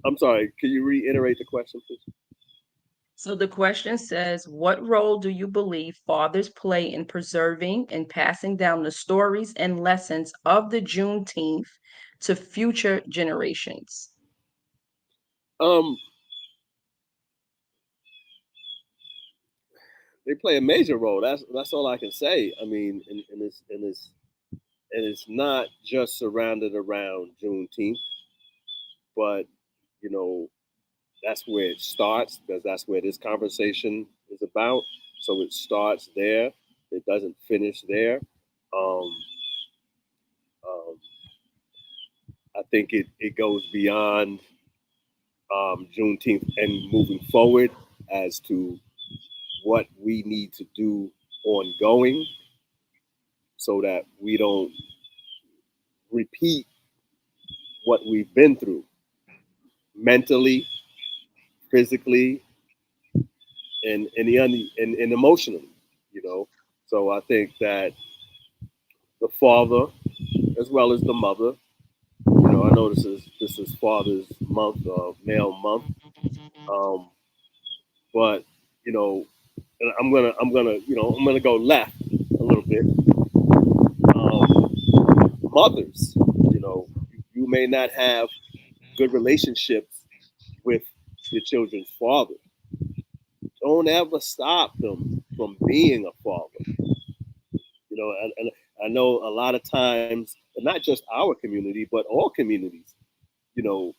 Speaker 5: I'm sorry. Can you reiterate the question, please?
Speaker 1: So the question says, what role do you believe fathers play in preserving and passing down the stories and lessons of the Juneteenth to future generations?
Speaker 5: They play a major role. That's all I can say. I mean, and it's not just surrounded around Juneteenth, but that's where it starts, because that's where this conversation is about. So it starts there. It doesn't finish there. I think it goes beyond Juneteenth and moving forward as to what we need to do ongoing so that we don't repeat what we've been through mentally, physically, and emotionally, you know. So I think that the father, as well as the mother, you know, I know this is Father's Month, Male Month, but you know, I'm gonna go left a little bit. Mothers, you know, you may not have good relationships with your children's father. Don't ever stop them from being a father. You know, and I know a lot of times, and not just our community, but all communities, you know,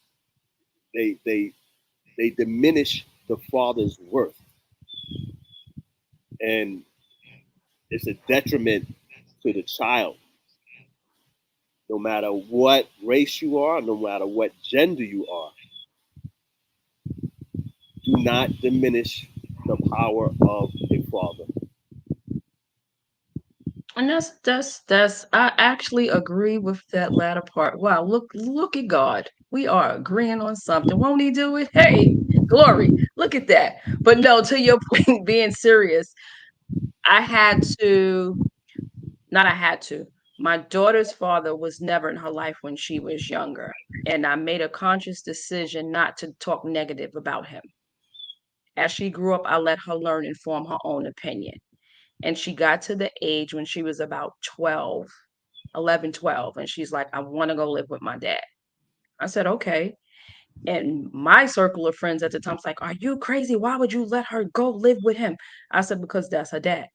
Speaker 5: they diminish the father's worth, and it's a detriment to the child. No matter what race you are, no matter what gender you are, do not diminish the power of a father.
Speaker 1: And that's I actually agree with that latter part. Wow, look at God. We are agreeing on something. Won't he do it? Hey, glory. Look at that. But no, to your point, being serious, I had to, not I had to. My daughter's father was never in her life when she was younger. And I made a conscious decision not to talk negative about him. As she grew up, I let her learn and form her own opinion. And she got to the age when she was about 12, 11, 12, and she's like, I want to go live with my dad. I said, okay. And my circle of friends at the time was like, are you crazy? Why would you let her go live with him? I said, because that's her dad.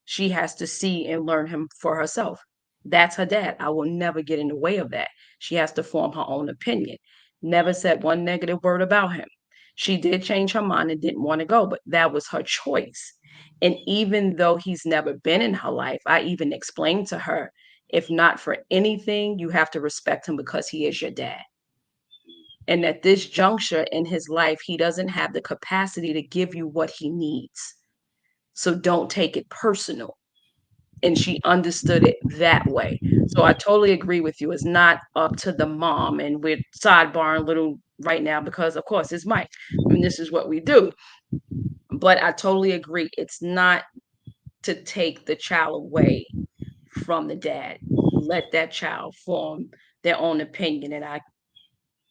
Speaker 1: She has to see and learn him for herself. That's her dad. I will never get in the way of that. She has to form her own opinion. Never said one negative word about him. She did change her mind and didn't want to go, but that was her choice. And even though he's never been in her life, I even explained to her, if not for anything, you have to respect him because he is your dad. And at this juncture in his life, he doesn't have the capacity to give you what he needs. So don't take it personal. And she understood it that way. So I totally agree with you. It's not up to the mom. And we're sidebarring a little right now because, of course, it's Mike. And this is what we do. But I totally agree. It's not to take the child away from the dad. Let that child form their own opinion. And I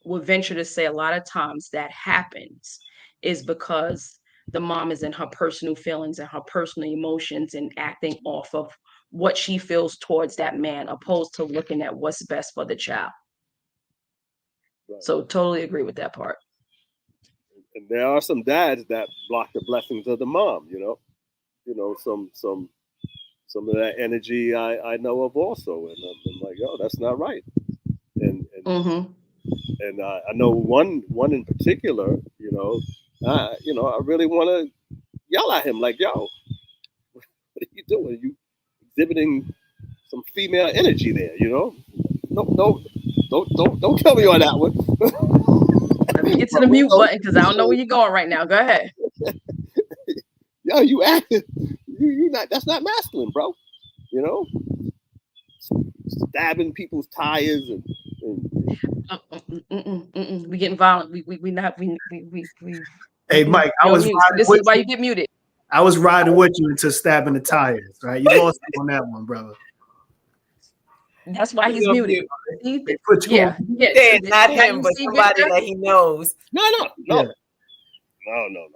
Speaker 1: would venture to say a lot of times that happens is because the mom is in her personal feelings and her personal emotions and acting off of what she feels towards that man, opposed to looking at what's best for the child.
Speaker 5: Right.
Speaker 1: So totally agree with that part.
Speaker 5: And there are some dads that block the blessings of the mom, you know, some of that energy I know of also. And I'm like, oh, that's not right. And I know one in particular, I really want to yell at him like, yo, what are you doing? You exhibiting some female energy there, No, don't kill me on that one.
Speaker 1: Let me get to the mute button because I don't know where you're going right now. Go ahead.
Speaker 5: Yo, you acting, you not, that's not masculine, bro. Stabbing people's tires and
Speaker 1: we getting violent. We not we.
Speaker 3: Hey Mike, I was
Speaker 1: this is why you get muted.
Speaker 3: I was riding with you into stabbing the tires, right? You lost me on that one, brother.
Speaker 1: That's why he's muted.
Speaker 3: They put you on.
Speaker 4: Yeah, not him, but somebody that he knows.
Speaker 5: No,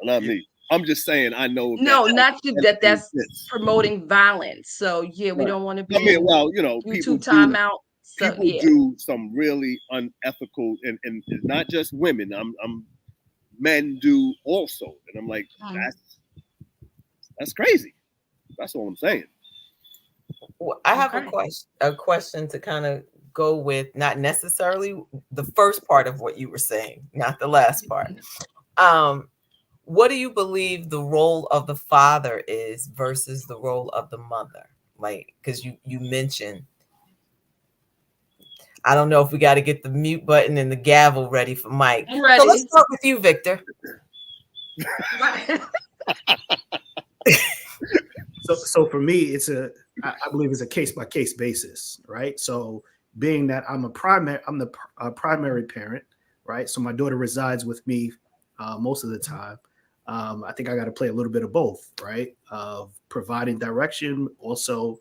Speaker 5: not me. I'm just saying I know.
Speaker 1: No, not you. That's promoting violence. So yeah, we don't want to be.
Speaker 5: I mean, well,
Speaker 1: YouTube timeout. So,
Speaker 5: people do some really unethical, and it's not just women. I'm men do also, and I'm like, that's crazy. That's all I'm saying.
Speaker 4: Well, I have a question to kind of go with, not necessarily the first part of what you were saying, not the last part. What do you believe the role of the father is versus the role of the mother? Like, because you mentioned, I don't know if we got to get the mute button and the gavel ready for Mike.
Speaker 1: I'm ready.
Speaker 4: So let's start with you, Victor.
Speaker 3: So for me, I believe it's a case by case basis, right? So being that I'm the primary parent, right? So my daughter resides with me most of the time. I think I got to play a little bit of both, right? Of providing direction, also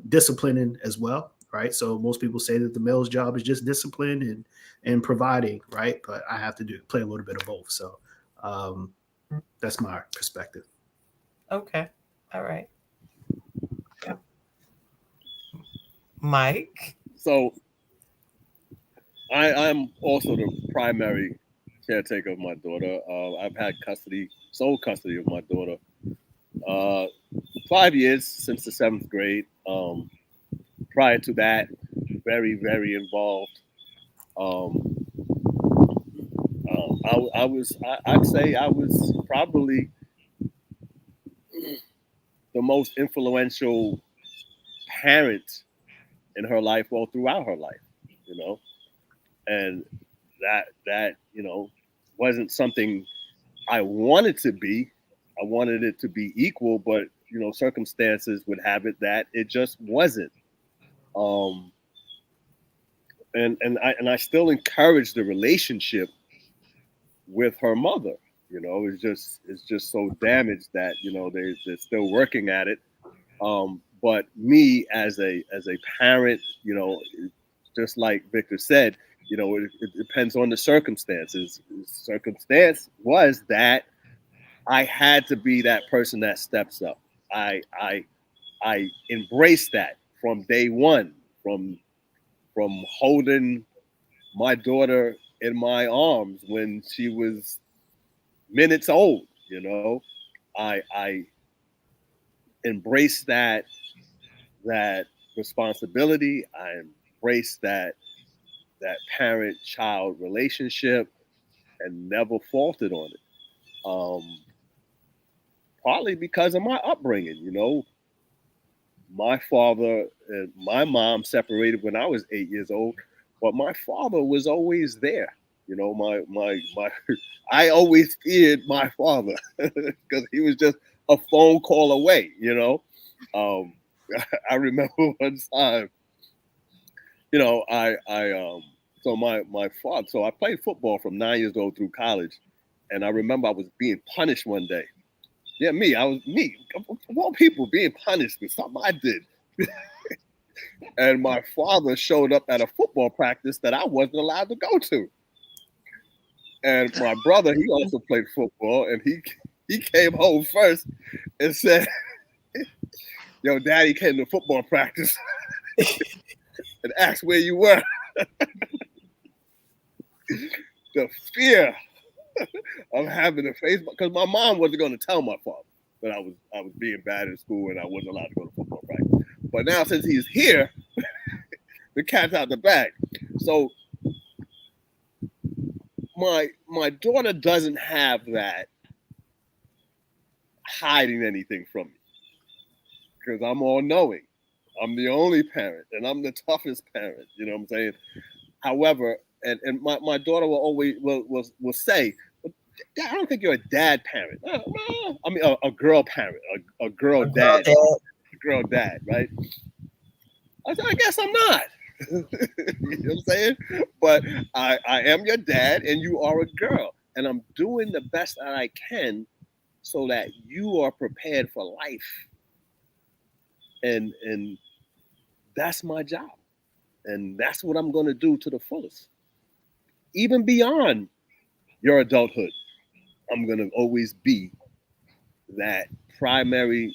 Speaker 3: disciplining as well, right? So most people say that the male's job is just discipline and providing, right? But I have to play a little bit of both. So that's my perspective.
Speaker 4: Okay. All right. Mike.
Speaker 5: So I'm also the primary caretaker of my daughter. I've had sole custody of my daughter, 5 years since the 7th grade. Prior to that, very, very involved. I'd say I was probably the most influential parent in her life, all throughout her life, and that wasn't something I wanted to be. I wanted it to be equal, but circumstances would have it that it just wasn't. And I still encourage the relationship with her mother. It's just so damaged that they're still working at it. But me as a parent, just like Victor said, it depends on the circumstances. The circumstance was that I had to be that person that steps up. I embraced that from day one, from holding my daughter in my arms when she was minutes old. I embraced that responsibility. I embraced that parent-child relationship and never faulted on it. Partly because of my upbringing. My father and my mom separated when I was 8 years old, but my father was always there. My I always feared my father because he was just a phone call away. I remember one time, so my father. So I played football from 9 years old through college, and I remember I was being punished one day. Yeah, I was of all people being punished for something I did. And my father showed up at a football practice that I wasn't allowed to go to. And my brother, he also played football, and he came home first and said, "Yo, Daddy came to football practice and asked where you were." The fear of having to face, because my mom wasn't going to tell my father that I was being bad in school and I wasn't allowed to go to football practice. But now since he's here, the cat's out the bag. So my daughter doesn't have that hiding anything from me, because I'm all knowing. I'm the only parent, and I'm the toughest parent. You know what I'm saying? However, and my daughter will always will say, "I don't think you're a dad parent." I mean, a girl parent, a girl dad, a girl dad, right? I said, I guess I'm not. You know what I'm saying? But I am your dad, and you are a girl, and I'm doing the best that I can so that you are prepared for life. And that's my job, and that's what I'm going to do to the fullest, even beyond your adulthood. I'm going to always be that primary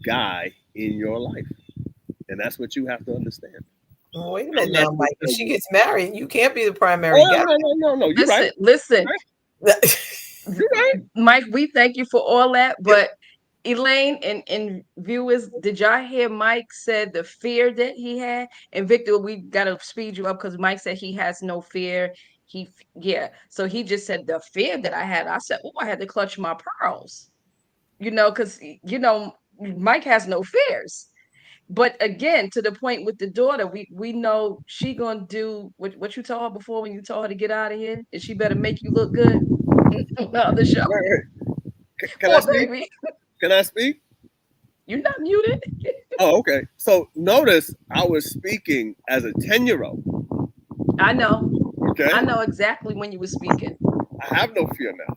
Speaker 5: guy in your life. And that's what you have to understand.
Speaker 4: Wait a minute now, Mike. If she gets married, you can't be the primary guy.
Speaker 5: No. You're right.
Speaker 1: Listen.
Speaker 5: You're right.
Speaker 1: Mike, we thank you for all that. But Elaine and viewers, did y'all hear Mike said the fear that he had? And Victor, we got to speed you up because Mike said he has no fear. So he just said the fear that I had. I said, I had to clutch my pearls, because Mike has no fears. But again, to the point with the daughter, we know she gonna do what you told her before when you told her to get out of here, and she better make you look good on the other show.
Speaker 5: Wait, can I
Speaker 1: Poor
Speaker 5: speak?
Speaker 1: baby,
Speaker 5: Can I speak?
Speaker 1: you're not muted.
Speaker 5: Oh, okay. So notice I was speaking as a 10-year-old.
Speaker 1: I know.
Speaker 5: Okay.
Speaker 1: I know exactly when you were speaking.
Speaker 5: I have no fear now.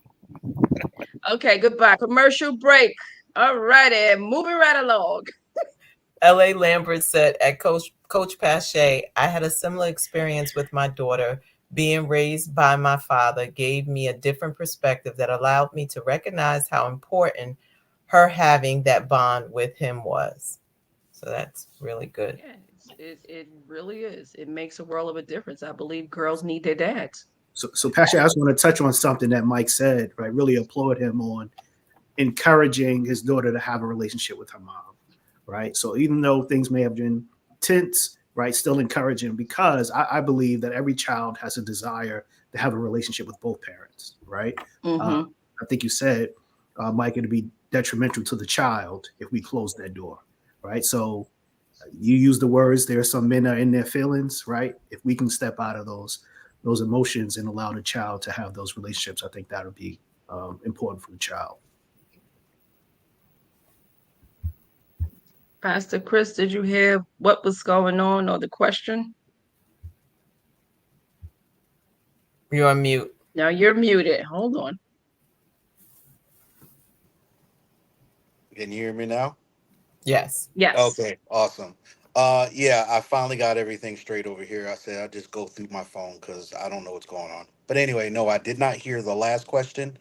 Speaker 1: Okay, goodbye. Commercial break. All righty, moving right along.
Speaker 4: L.A. Lambert said at Coach Pache, I had a similar experience with my daughter. Being raised by my father gave me a different perspective that allowed me to recognize how important her having that bond with him was. So that's really good.
Speaker 1: Yeah, it really is. It makes a world of a difference. I believe girls need their dads.
Speaker 3: So Pasha, I just want to touch on something that Mike said, right? Really applaud him on encouraging his daughter to have a relationship with her mom, right? So even though things may have been tense, right, still encouraging, because I believe that every child has a desire to have a relationship with both parents, right?
Speaker 1: Mm-hmm.
Speaker 3: I think you said, Mike, it'd be detrimental to the child if we close that door, right? So you use the words, there are some men are in their feelings, right? If we can step out of those emotions and allow the child to have those relationships, I think that would be important for the child.
Speaker 1: Pastor Chris, did you hear what was going on or the question?
Speaker 4: You're on mute.
Speaker 1: Now you're muted. Hold on.
Speaker 12: Can you hear me now?
Speaker 4: Yes.
Speaker 1: Yes.
Speaker 12: Okay, awesome. Yeah, I finally got everything straight over here. I said I'll just go through my phone because I don't know what's going on. But anyway, no, I did not hear the last question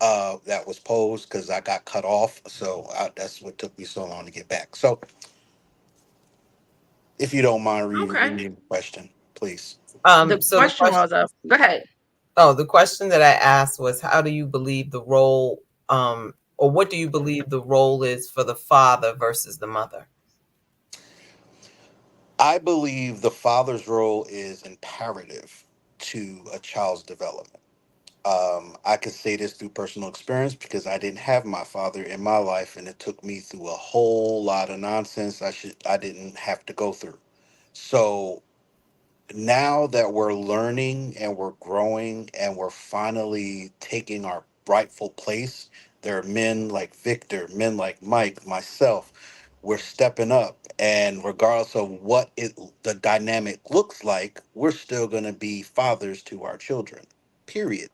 Speaker 12: that was posed because I got cut off. So that's what took me so long to get back. So if you don't mind
Speaker 1: Okay.
Speaker 12: reading the question, please.
Speaker 1: The
Speaker 4: So
Speaker 1: question was, go ahead.
Speaker 4: Oh, the question that I asked was, how do you believe the role, or what do you believe the role is for the father versus the mother?
Speaker 12: I believe the father's role is imperative to a child's development. I could say this through personal experience because I didn't have my father in my life, and it took me through a whole lot of nonsense I didn't have to go through. So now that we're learning and we're growing and we're finally taking our rightful place, there are men like Victor, men like Mike, myself. We're stepping up, and regardless of the dynamic looks like, we're still going to be fathers to our children. Period.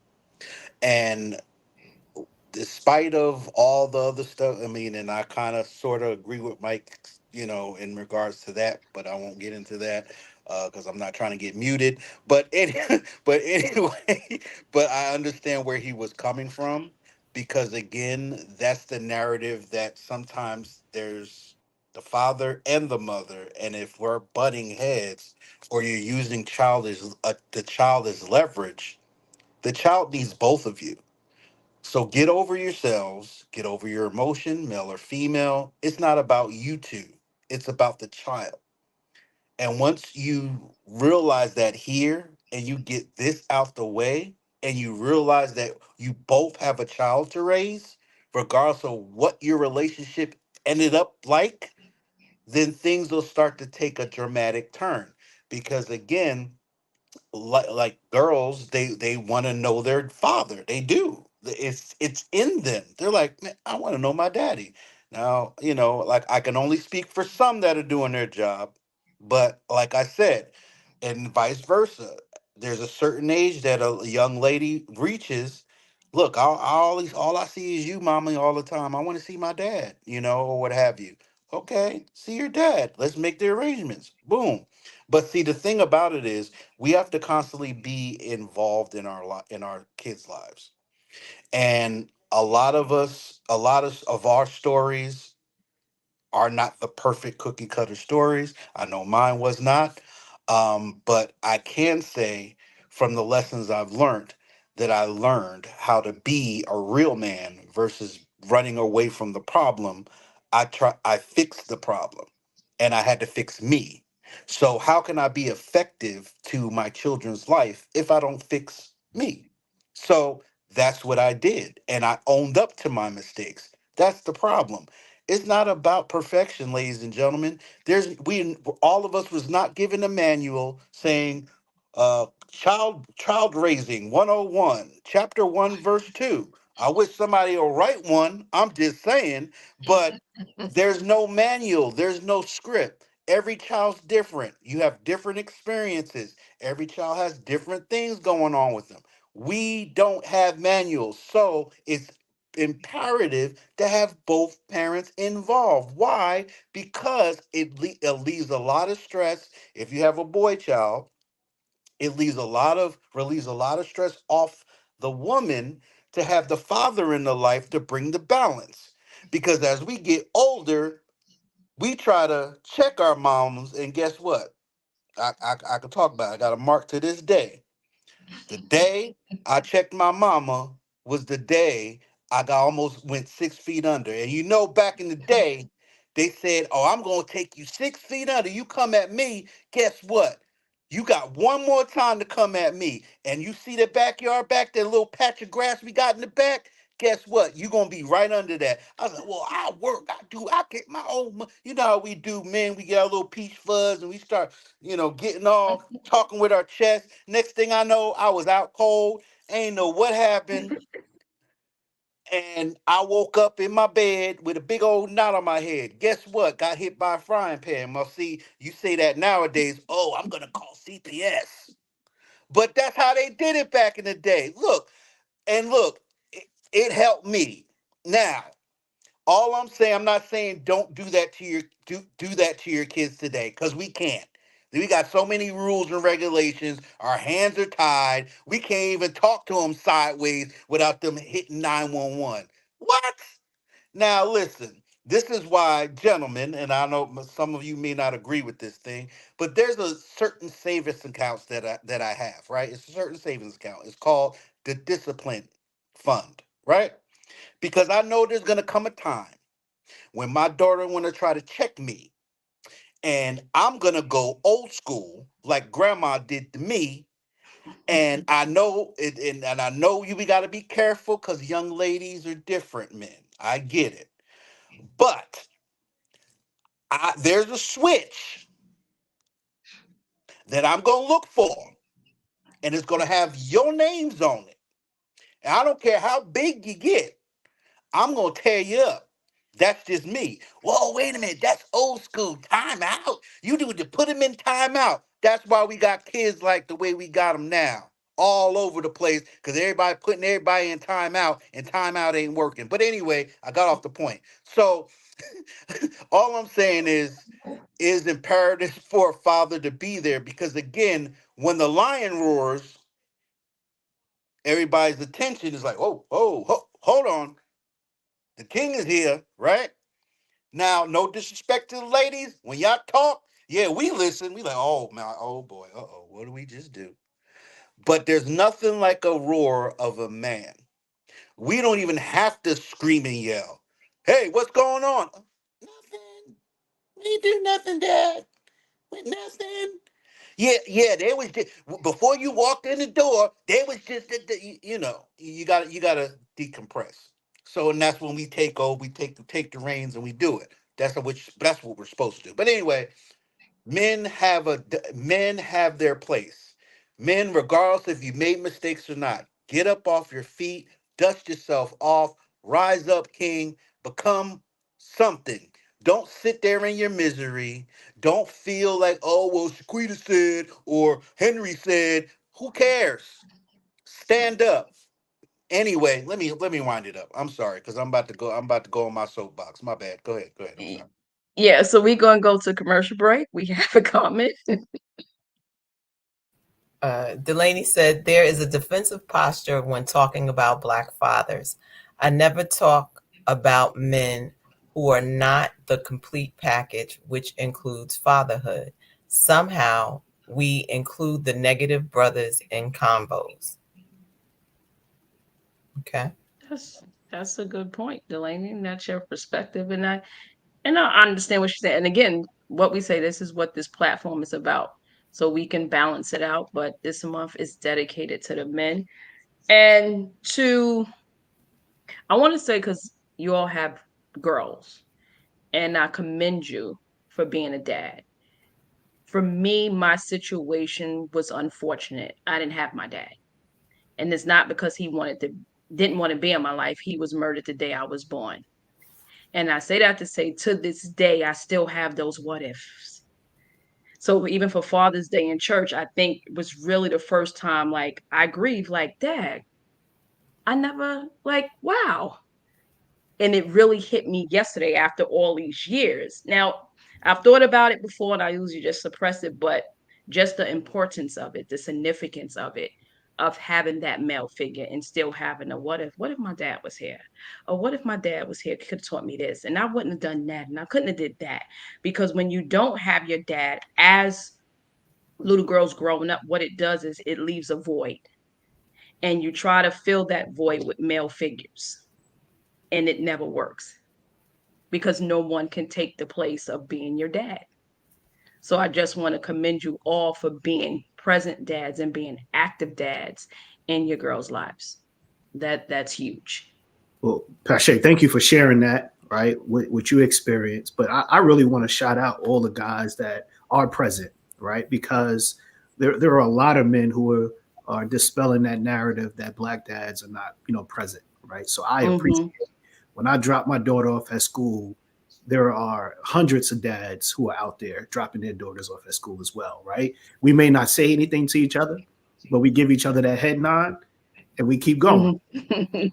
Speaker 12: And despite of all the other stuff, I mean, and I kind of sort of agree with Mike, in regards to that, but I won't get into that because I'm not trying to get muted. But but anyway, but I understand where he was coming from because again, that's the narrative that sometimes there's the father and the mother, and if we're butting heads or you're using the child as leverage, the child needs both of you. So get over yourselves, get over your emotion, male or female. It's not about you two, it's about the child. And once you realize that here and you get this out the way, and you realize that you both have a child to raise, regardless of what your relationship ended up like, then things will start to take a dramatic turn. Because again, like girls, they want to know their father. They do. It's in them. They're like, man, I want to know my daddy. Now, like I can only speak for some that are doing their job, but like I said, and vice versa. There's a certain age that a young lady reaches. Look, all I see is you, mommy, all the time. I want to see my dad, or what have you. Okay, see your dad. Let's make the arrangements. Boom. But see, the thing about it is, we have to constantly be involved in in our kids' lives, and a lot of our stories are not the perfect cookie cutter stories. I know mine was not. But I can say from the lessons I've learned that I learned how to be a real man versus running away from the problem. I fixed the problem and I had to fix me. So how can I be effective to my children's life if I don't fix me? So that's what I did. And I owned up to my mistakes. That's the problem It's not about perfection, ladies and gentlemen. We all of us was not given a manual saying child raising 101, chapter 1 verse 2. I wish somebody will write one. I'm just saying, but there's no manual, there's no script. Every child's different. You have different experiences. Every child has different things going on with them. We don't have manuals. So it's imperative to have both parents involved. Why? Because it leaves a lot of stress. If you have a boy child, it relieves a lot of stress off the woman to have the father in the life to bring the balance. Because as we get older, we try to check our moms, and guess what? I can talk about it. I got a mark to this day. The day I checked my mama was the day I got almost went 6 feet under. And you know, back in the day, they said, "Oh, I'm gonna take you 6 feet under. You come at me. Guess what? You got one more time to come at me. And you see the backyard back, that little patch of grass we got in the back. Guess what? You gonna be right under that." I was like, "Well, I work. I get my own. You know how we do, men. We get our little peach fuzz and we start, getting all talking with our chest. Next thing I know, I was out cold. Ain't know what happened. And I woke up in my bed with a big old knot on my head. Guess what? Got hit by a frying pan. Well, see, you say that nowadays, oh, I'm going to call CPS. But that's how they did it back in the day. Look, it helped me. Now, all I'm saying, I'm not saying don't do that to do that to your kids today, because we can't. We got so many rules and regulations. Our hands are tied. We can't even talk to them sideways without them hitting 911. What? Now listen. This is why, gentlemen, and I know some of you may not agree with this thing, but there's a certain savings accounts that I have, right? It's a certain savings account. It's called the discipline fund, right? Because I know there's gonna come a time when my daughter want to try to check me, and I'm gonna go old school like grandma did to me. And I know it, and I know we got to be careful because young ladies are different, men. I get it, but there's a switch that I'm gonna look for, and it's gonna have your names on it. And I don't care how big you get. I'm gonna tear you up. That's just me. Whoa, wait a minute. That's old school. Time out. You need to put them in timeout. That's why we got kids like the way we got them now, all over the place, because everybody putting everybody in timeout, and timeout ain't working. But anyway, I got off the point. So all I'm saying is imperative for a father to be there, because again, when the lion roars, everybody's attention is like, hold on. The king is here, right? Now, no disrespect to the ladies. When y'all talk, yeah, we listen. We like, oh man, oh boy, what do we just do? But there's nothing like a roar of a man. We don't even have to scream and yell. Hey, what's going on? Nothing. We do nothing, Dad. With nothing. Yeah. They was just before you walked in the door. They was just, you gotta decompress. So, and that's when we take over. We take the reins and we do it. That's what we're supposed to do. But anyway, men have their place. Men, regardless if you made mistakes or not, get up off your feet, dust yourself off, rise up, king, become something. Don't sit there in your misery. Don't feel like, oh well, Shaquita said or Henry said. Who cares? Stand up. Anyway, let me wind it up. I'm sorry, because I'm about to go. I'm about to go on my soapbox. My bad. Go ahead. Go ahead. I'm sorry.
Speaker 1: Yeah, so we're gonna go to commercial break. We have a comment.
Speaker 4: Delaney said, there is a defensive posture when talking about Black fathers. I never talk about men who are not the complete package, which includes fatherhood. Somehow we include the negative brothers in combos. Okay.
Speaker 1: That's a good point, Delaney. And that's your perspective, and I understand what you're saying. And again, what we say, this is what this platform is about, so we can balance it out. But this month is dedicated to the men, and I want to say, because you all have girls, and I commend you for being a dad. For me, my situation was unfortunate. I didn't have my dad. And it's not because he didn't want to be in my life. He was murdered the day I was born. And I say that to say, to this day, I still have those what ifs. So even for Father's Day in church, I think it was really the first time like I grieved, like, Dad, I never, like, wow. And it really hit me yesterday after all these years. Now, I've thought about it before and I usually just suppress it, but just the importance of it, the significance of it, of having that male figure and still having a what if my dad was here? Or what if my dad was here, could have taught me this? And I wouldn't have done that and I couldn't have did that. Because when you don't have your dad, as little girls growing up, what it does is it leaves a void. And you try to fill that void with male figures. And it never works because no one can take the place of being your dad. So I just want to commend you all for being present dads and being active dads in your girls' lives. That's huge.
Speaker 3: Well, Pache, thank you for sharing that, right, what you experienced. But I really want to shout out all the guys that are present, right, because there are a lot of men who are dispelling that narrative that Black dads are not, present, right? So I appreciate it. When I drop my daughter off at school, there are hundreds of dads who are out there dropping their daughters off at school as well, right? We may not say anything to each other, but we give each other that head nod and we keep going,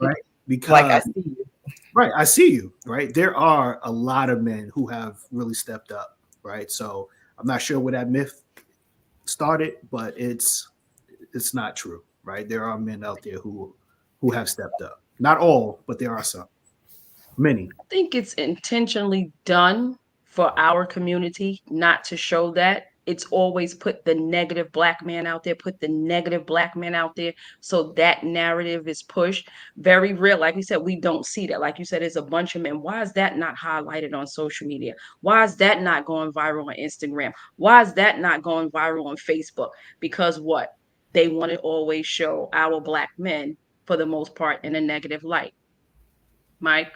Speaker 3: right? Because
Speaker 4: like I see you.
Speaker 3: Right, I see you, right? There are a lot of men who have really stepped up, right? So I'm not sure where that myth started, but it's not true, right? There are men out there who have stepped up. Not all, but there are some. Many.
Speaker 1: I think it's intentionally done for our community not to show that. It's always put the negative Black man out there, put the negative Black man out there. So that narrative is pushed. Very real. Like we said, we don't see that. Like you said, it's a bunch of men. Why is that not highlighted on social media? Why is that not going viral on Instagram? Why is that not going viral on Facebook? Because what? They want to always show our Black men, for the most part, in a negative light. Mike?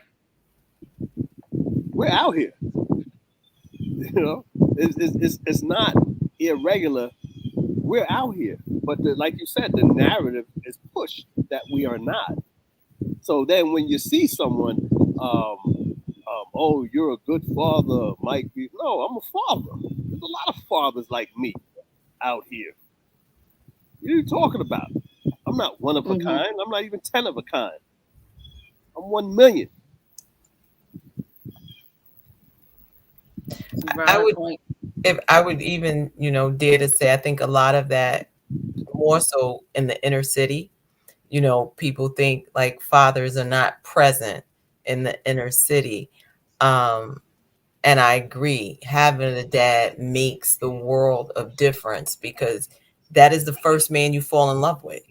Speaker 5: We're out here. It's not irregular. We're out here, but like you said, the narrative is pushed that we are not. So then, when you see someone, oh, you're a good father, Mike. No, I'm a father. There's a lot of fathers like me out here. What are you talking about? I'm not one of a kind. I'm not even 10 of a kind. I'm 1 million.
Speaker 4: I would even, dare to say, I think a lot of that more so in the inner city, people think like fathers are not present in the inner city. And I agree, having a dad makes the world of difference because that is the first man you fall in love with.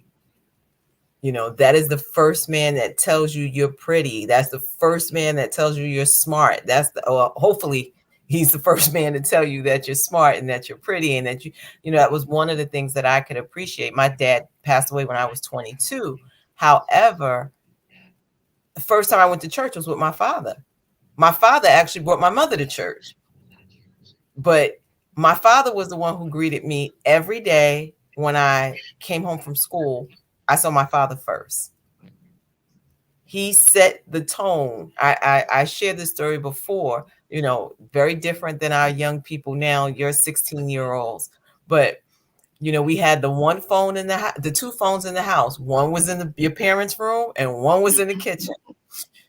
Speaker 4: That is the first man that tells you you're pretty. That's the first man that tells you you're smart. Hopefully he's the first man to tell you that you're smart and that you're pretty and that that was one of the things that I could appreciate. My dad passed away when I was 22. However, the first time I went to church was with my father. My father actually brought my mother to church. But my father was the one who greeted me every day when I came home from school. I saw my father first. He set the tone. I shared this story before, very different than our young people now. You're 16-year-olds. But, we had the one phone in the two phones in the house. One was in your parents' room and one was in the kitchen.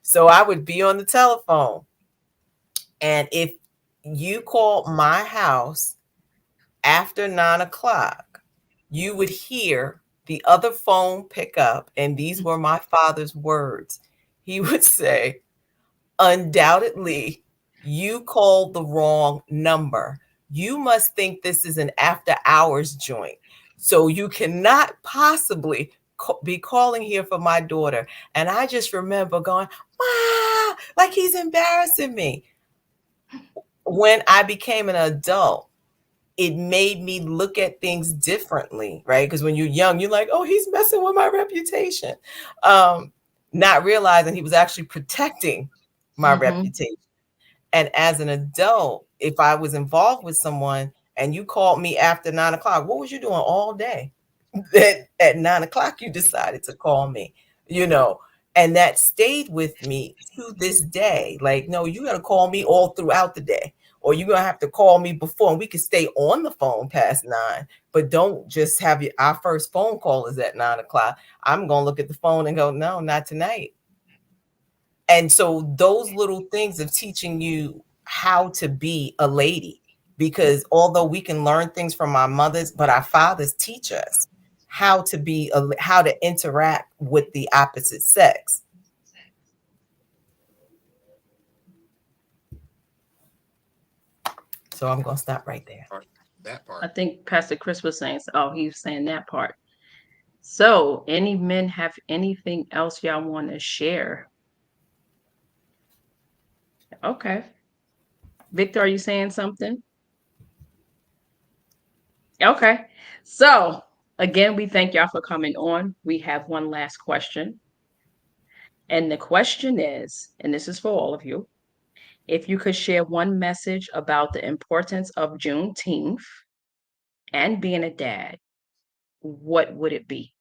Speaker 4: So I would be on the telephone. And if you called my house after 9 o'clock, you would hear the other phone pick up, and these were my father's words. He would say, undoubtedly, you called the wrong number. You must think this is an after hours joint. So you cannot possibly be calling here for my daughter. And I just remember going, wow, like he's embarrassing me. When I became an adult, it made me look at things differently, right? Because when you're young, you're like, oh, he's messing with my reputation. Not realizing he was actually protecting my reputation. And as an adult, if I was involved with someone and you called me after 9 o'clock, what was you doing all day? At 9 o'clock, you decided to call me, you know, and that stayed with me to this day. Like, no, you got to call me all throughout the day, or you're going to have to call me before, and we can stay on the phone past 9, but don't just have our first phone call is at 9 o'clock. I'm going to look at the phone and go, no, not tonight. And so those little things of teaching you how to be a lady, because although we can learn things from our mothers, but our fathers teach us how to be, how to interact with the opposite sex. So I'm going to stop right there.
Speaker 11: That part.
Speaker 1: I think Pastor Chris was saying, he was saying that part. So, any men have anything else y'all want to share? Okay. Victor, are you saying something? Okay. So, again, we thank y'all for coming on. We have one last question. And the question is, and this is for all of you, if you could share one message about the importance of Juneteenth and being a dad, what would it be?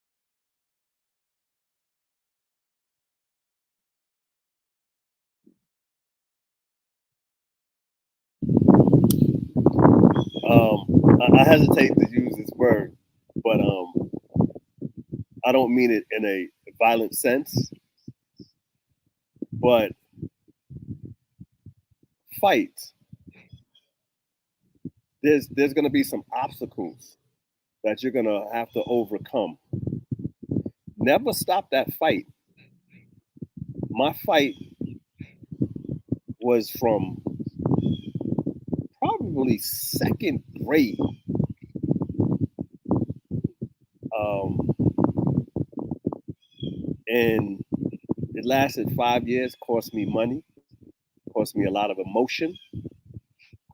Speaker 5: I hesitate to use this word, but I don't mean it in a violent sense, but fight. There's going to be some obstacles that you're going to have to overcome. Never stop that fight. My fight was from probably second grade. And it lasted 5 years, cost me money, cost me a lot of emotion,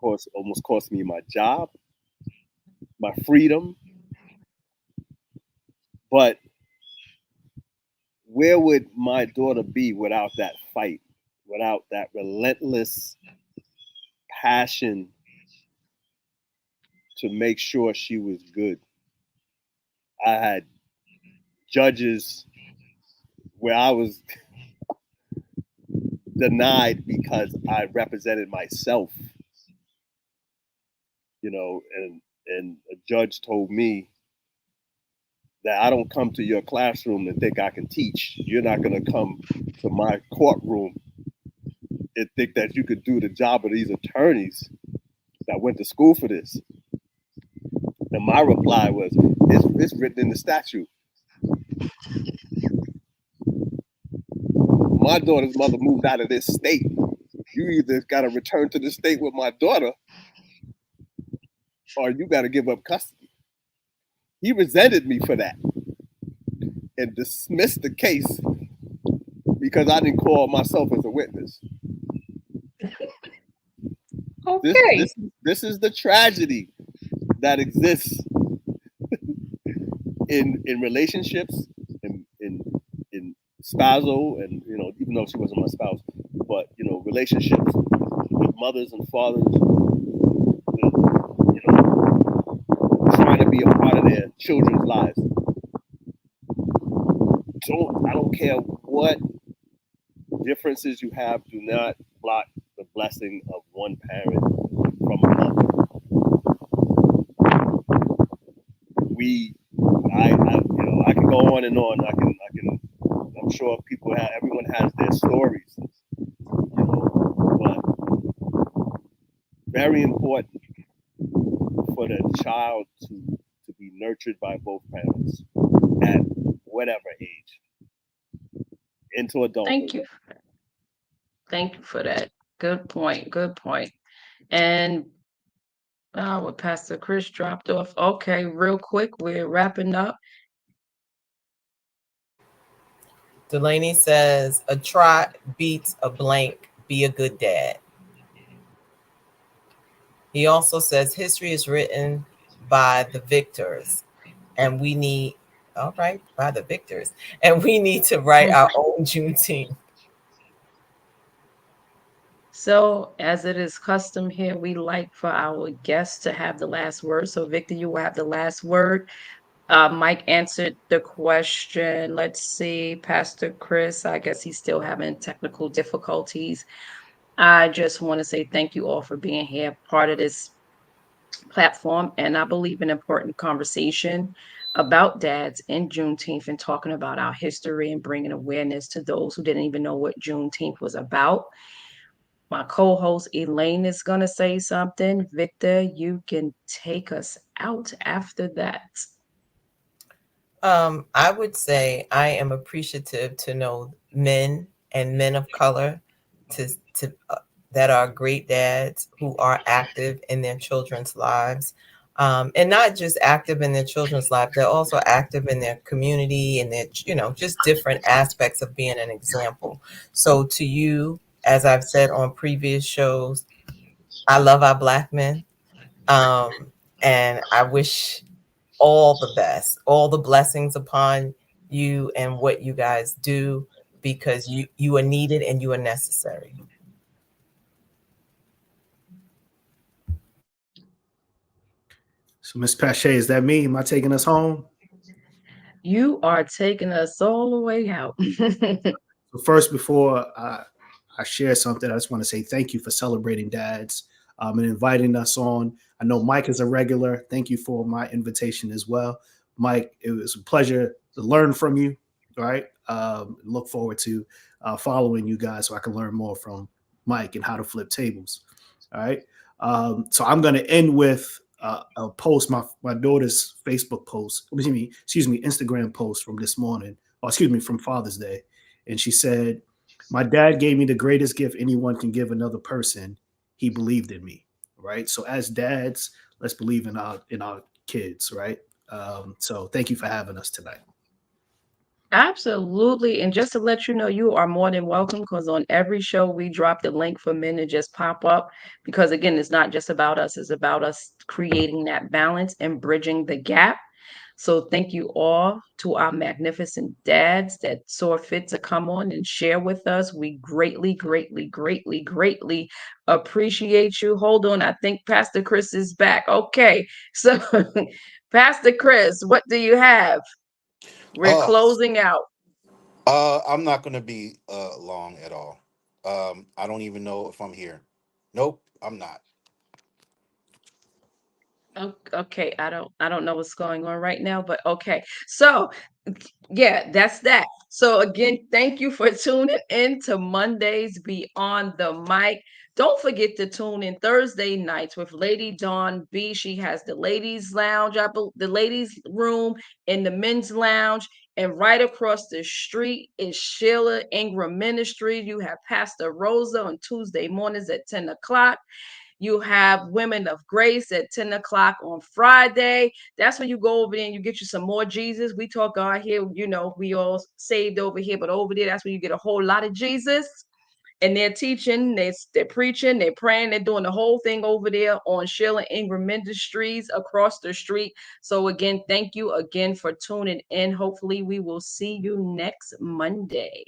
Speaker 5: almost cost me my job, my freedom. But where would my daughter be without that fight, without that relentless passion to make sure she was good? I had judges where I was denied because I represented myself, and a judge told me that I don't come to your classroom and think I can teach. You're not going to come to my courtroom and think that you could do the job of these attorneys that went to school for this. And my reply was, it's written in the statute. My daughter's mother moved out of this state. You either got to return to the state with my daughter, or you got to give up custody. He resented me for that and dismissed the case because I didn't call myself as a witness.
Speaker 1: Okay.
Speaker 5: This is the tragedy that exists in relationships, in spousal, and even though she wasn't my spouse, but relationships with mothers and fathers, trying to be a part of their children's lives. I don't care what differences you have, do not block the blessing of one parent from another. I can go on and on. I'm sure everyone has their stories, but very important for the child to be nurtured by both parents at whatever age into adulthood.
Speaker 1: Thank you. Thank you for that. Good point. Good point. And what Pastor Chris dropped off. Okay, real quick, we're wrapping up.
Speaker 4: Delaney says, a trot beats a blank, be a good dad. He also says, history is written by the victors, and we need, by the victors, and we need to write our own Juneteenth.
Speaker 1: So, as it is custom here, we like for our guests to have the last word. So, Victor, you will have the last word. Mike answered the question. Let's see, Pastor Chris, I guess he's still having technical difficulties. I just want to say thank you all for being here, part of this platform. And I believe an important conversation about dads in Juneteenth and talking about our history and bringing awareness to those who didn't even know what Juneteenth was about. My co-host Elaine is going to say something. Victor, you can take us out after that.
Speaker 4: I would say I am appreciative to know men and men of color to that are great dads who are active in their children's lives. And not just active in their children's life, they're also active in their community and their, just different aspects of being an example. So to you, as I've said on previous shows, I love our Black men. And I wish all the best, all the blessings upon you and what you guys do, because you are needed and you are necessary.
Speaker 3: So, Miss Pache, is that me? Am I taking us home?
Speaker 1: You are taking us all the way out.
Speaker 3: So first, before I share something, I just want to say thank you for celebrating dads and inviting us on. I know Mike is a regular. Thank you for my invitation as well. Mike, it was a pleasure to learn from you. All right. Look forward to following you guys so I can learn more from Mike and how to flip tables. All right. So I'm going to end with a post, my daughter's Facebook post, excuse me, Instagram post from this morning, or excuse me, from Father's Day. And she said, "My dad gave me the greatest gift anyone can give another person. He believed in me." Right. So as dads, let's believe in our kids. Right. So thank you for having us tonight.
Speaker 1: Absolutely. And just to let you know, you are more than welcome because on every show we drop the link for men to just pop up. Because again, it's not just about us, it's about us creating that balance and bridging the gap. So thank you all to our magnificent dads that saw fit to come on and share with us. We greatly, greatly, greatly, greatly appreciate you. Hold on. I think Pastor Chris is back. Okay. So, Pastor Chris, what do you have? We're
Speaker 12: Uh,
Speaker 1: closing out.
Speaker 12: I'm not going to be long at all. I don't even know if I'm here. Nope, I'm not.
Speaker 1: Okay, I don't know what's going on right now, but okay. So, yeah, that's that. So again, thank you for tuning in to Mondays Beyond the Mic. Don't forget to tune in Thursday nights with Lady Dawn B. She has the ladies lounge, the ladies room and the men's lounge. And right across the street is Sheila Ingram Ministry. You have Pastor Rosa on Tuesday mornings at 10 o'clock. You have Women of Grace at 10 o'clock on Friday. That's when you go over there and you get you some more Jesus. We talk God here, we all saved over here, but over there, that's when you get a whole lot of Jesus. And they're teaching, they're preaching, they're praying, they're doing the whole thing over there on Sheila Ingram Industries across the street. So again, thank you again for tuning in. Hopefully we will see you next Monday.